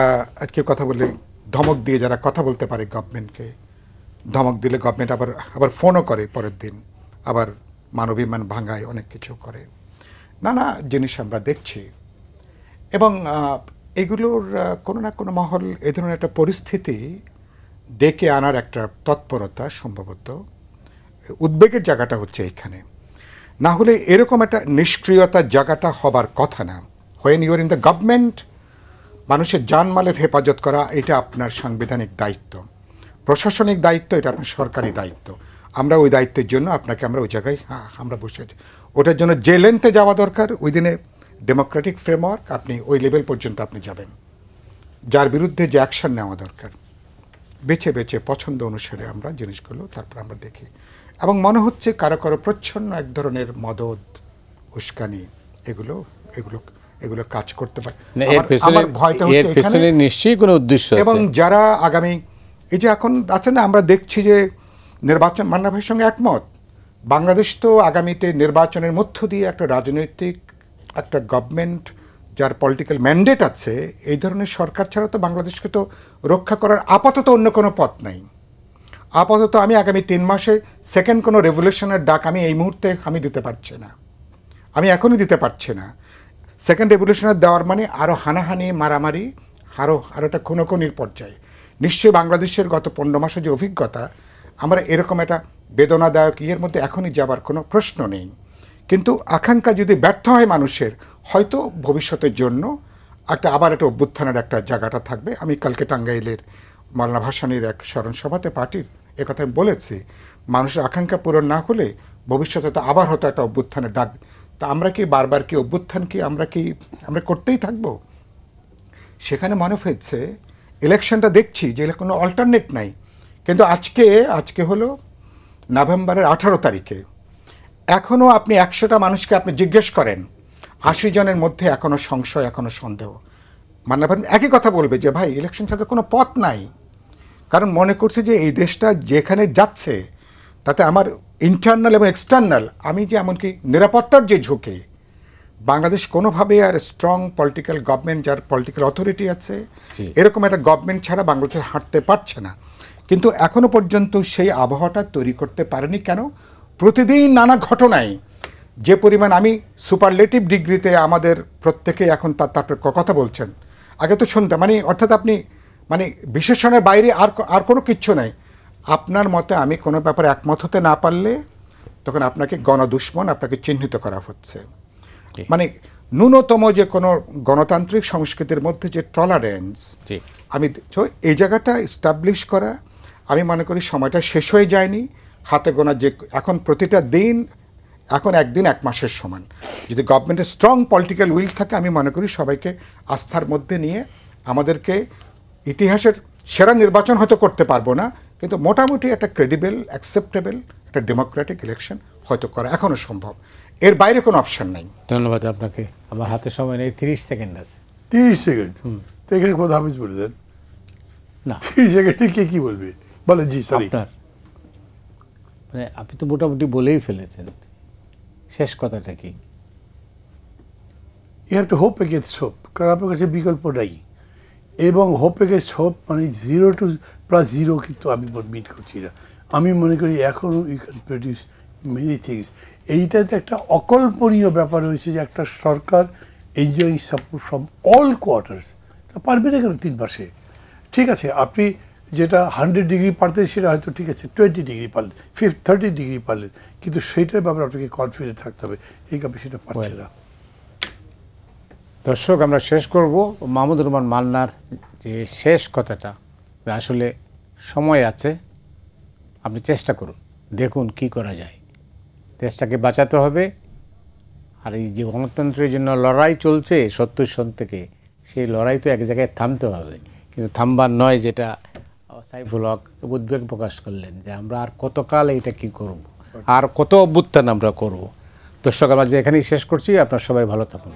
কেউ কথা বলে ধমক দিয়ে যারা কথা বলতে পারে গভর্নমেন্টকে, ধমক দিলে গভর্নমেন্ট আবার ফোনও করে পরের দিন, আবার মানবিমান ভাঙায়, অনেক কিছু করে, নানা জিনিস আমরা দেখছি। এবং এগুলোর কোনো না কোনো মহল এ ধরনের একটা পরিস্থিতি ডেকে আনার একটা তৎপরতা, সম্ভবত উদ্বেগের জায়গাটা হচ্ছে এইখানে। না হলে এরকম একটা নিষ্ক্রিয়তার জায়গাটা হবার কথা না। When you are in the government, মানুষের জানমালের হেফাজত করা এটা আপনার সাংবিধানিক দায়িত্ব, প্রশাসনিক দায়িত্ব, এটা আপনার সরকারি দায়িত্ব। আমরা ওই দায়িত্বের জন্য আপনাকে আমরা ওই জায়গায় আমরা বসে আছি। ওটার জন্য যে লেন্থে যাওয়া দরকার উইদিনে ডেমোক্রেটিক ফ্রেমওয়ার্ক, আপনি ওই লেভেল পর্যন্ত আপনি যাবেন। যার বিরুদ্ধে যে অ্যাকশন নেওয়া দরকার বেছে বেছে পছন্দ অনুসারে আমরা জিনিসগুলো তারপর আমরা দেখি। এবং মনে হচ্ছে কারো কারো প্রচ্ছন্ন এক ধরনের মদদ, উস্কানি, এগুলো কাজ করতে পারে। আমার ভয়টা হচ্ছে নিশ্চয়ই কোনো উদ্দেশ্য আছে। এবং যারা আগামী এই যে এখন আছে না, আমরা দেখছি যে নির্বাচন, মান্না ভাইয়ের সঙ্গে একমত, বাংলাদেশ তো আগামীতে নির্বাচনের মধ্য দিয়ে একটা রাজনৈতিক একটা গভর্নমেন্ট যার পলিটিক্যাল ম্যান্ডেট আছে, এই ধরনের সরকার ছাড়া তো বাংলাদেশকে তো রক্ষা করার আপাতত অন্য কোনো পথ নাই। আপাতত আমি আগামী 3 মাসে সেকেন্ড কোনো রেভলিউশনের ডাক আমি এই মুহূর্তে আমি দিতে পারছি না, আমি এখনই দিতে পারছি না। সেকেন্ড রেভলিউশনের দেওয়ার মানে আরও হানাহানি, মারামারি, আরও একটা খুনোখুনির পর্যায়ে। নিশ্চয়ই বাংলাদেশের গত 15 মাসের যে অভিজ্ঞতা, আমরা এরকম একটা বেদনাদায়ক ইয়ের মধ্যে এখনই যাবার কোনো প্রশ্ন নেই। কিন্তু আকাঙ্ক্ষা যদি ব্যর্থ হয় মানুষের, হয়তো ভবিষ্যতের জন্য আবার একটা অভ্যুত্থানের একটা জায়গাটা থাকবে। আমি কালকে টাঙ্গাইলের মাওলানা ভাসানীর এক স্মরণসভাতে পার্টির একথা আমি বলেছি, মানুষের আকাঙ্ক্ষা পূরণ না হলে ভবিষ্যতে তো আবার হয়তো একটা অভ্যুত্থানের ডাক। তা আমরা কি বারবার কি অভ্যুত্থান কি আমরা করতেই থাকবো? সেখানে মনে হচ্ছে ইলেকশনটা দেখছি যে কোনো অল্টারনেট নাই। কিন্তু আজকে হলো নভেম্বরের 18 তারিখে, এখনও আপনি 100টা মানুষকে আপনি জিজ্ঞেস করেন, 80 জনের মধ্যে এখনও সংশয়, এখনও সন্দেহ। মান্না ভাই একই কথা বলবে যে ভাই ইলেকশন ছাড়া কোনো পথ নাই, কারণ মনে করছে যে এই দেশটা যেখানে যাচ্ছে তাতে আমার ইন্টারনাল এবং এক্সটার্নাল, আমি যে এমনকি নিরাপত্তার যে ঝুঁকি, বাংলাদেশ কোনোভাবে আর স্ট্রং পলিটিক্যাল গভর্নমেন্ট, যার পলিটিক্যাল অথরিটি আছে, এরকম একটা গভর্নমেন্ট ছাড়া বাংলাদেশ হাঁটতে পারছে না। কিন্তু এখনো পর্যন্ত সেই আবহাওয়াটা তৈরি করতে পারেনি। কেন? প্রতিদিন নানা ঘটনায় যে পরিমাণ, আমি সুপারলেটিভ ডিগ্রিতে আমাদের প্রত্যেকেই এখন তারপরে কথা বলছেন, আগে তো শুনতাম, মানে অর্থাৎ আপনি মানে বিশেষণের বাইরে আর কোনো কিচ্ছু নাই। আপনার মতে আমি কোনো ব্যাপারে একমত হতে না পারলে তখন আপনাকে গণদুশ্মন, আপনাকে চিহ্নিত করা হচ্ছে। মানে ন্যূনতম যে কোনো গণতান্ত্রিক সংস্কৃতির মধ্যে যে টলারেন্স, আমি এই জায়গাটা এস্টাবলিশ করা, আমি মনে করি সময়টা শেষ হয়ে যায়নি। হাতে গোনা যে এখন প্রতিটা দিন, এখন একদিন এক মাসের সমান। যদি গভর্নমেন্টের স্ট্রং পলিটিক্যাল উইল থাকে, আমি মনে করি সবাইকে আস্থার মধ্যে নিয়ে আমাদেরকে ইতিহাসের সেরা নির্বাচন হয়তো করতে পারবো না, কিন্তু মোটামুটি একটা ক্রেডিবল, অ্যাকসেপ্টেবল একটা ডেমোক্রেটিক ইলেকশন হয়তো করা এখনও সম্ভব। এর বাইরে কোনো অপশন নাই। ধন্যবাদ আপনাকে। আমার হাতে সময় নেই, 30 সেকেন্ড আছে। 30 সেকেন্ড? তো এখানে কথা হাফিজ বলে দেন না। 30 সেকেন্ডে কে কি বলবে? বলে জি সরি। আপনার মানে আপনি তো মোটামুটি বলেই ফেলেছেন, শেষ কথাটা কি? You have to hope against hope, কারণ আপনার কাছে বিকল্প নাই। এবং হোপ এগেন্স্ট হোপ মানে 0 to +0 কিন্তু আমি মিট করছি না। আমি মনে করি এখনও you can produce many things. এইটাতে একটা অকল্পনীয় ব্যাপার হয়েছে যে একটা সরকার enjoying support from all quarters, তা পারবে না কেন 3 মাসে? ঠিক আছে, আপনি যেটা 100 ডিগ্রি পারতেন সেটা হয়তো ঠিক আছে 20 ডিগ্রি পারলেন, 30 ডিগ্রি পারলেন, কিন্তু সেইটার ব্যাপারে আপনাকে কনফিডেন্ট থাকতে হবে। এই কাপে সেটা পারছে না। দর্শক, আমরা শেষ করব মাহমুদুর রহমান মান্নার যে শেষ কথাটা। আসলে সময় আছে, আপনি চেষ্টা করুন, দেখুন কি করা যায়। দেশটাকে বাঁচাতে হবে। আর এই যে গণতন্ত্রের জন্য লড়াই চলছে 70 সন থেকে, সেই লড়াই তো এক জায়গায় থামতে হবে, কিন্তু থামবার নয়। যেটা সাইফুল হক উদ্বেগ প্রকাশ করলেন যে আমরা আর কতকাল এইটা কি করব, আর কত অভ্যুত্থান আমরা করব। দর্শক, আমরা যে এখানেই শেষ করছি। আপনারা সবাই ভালো থাকুন।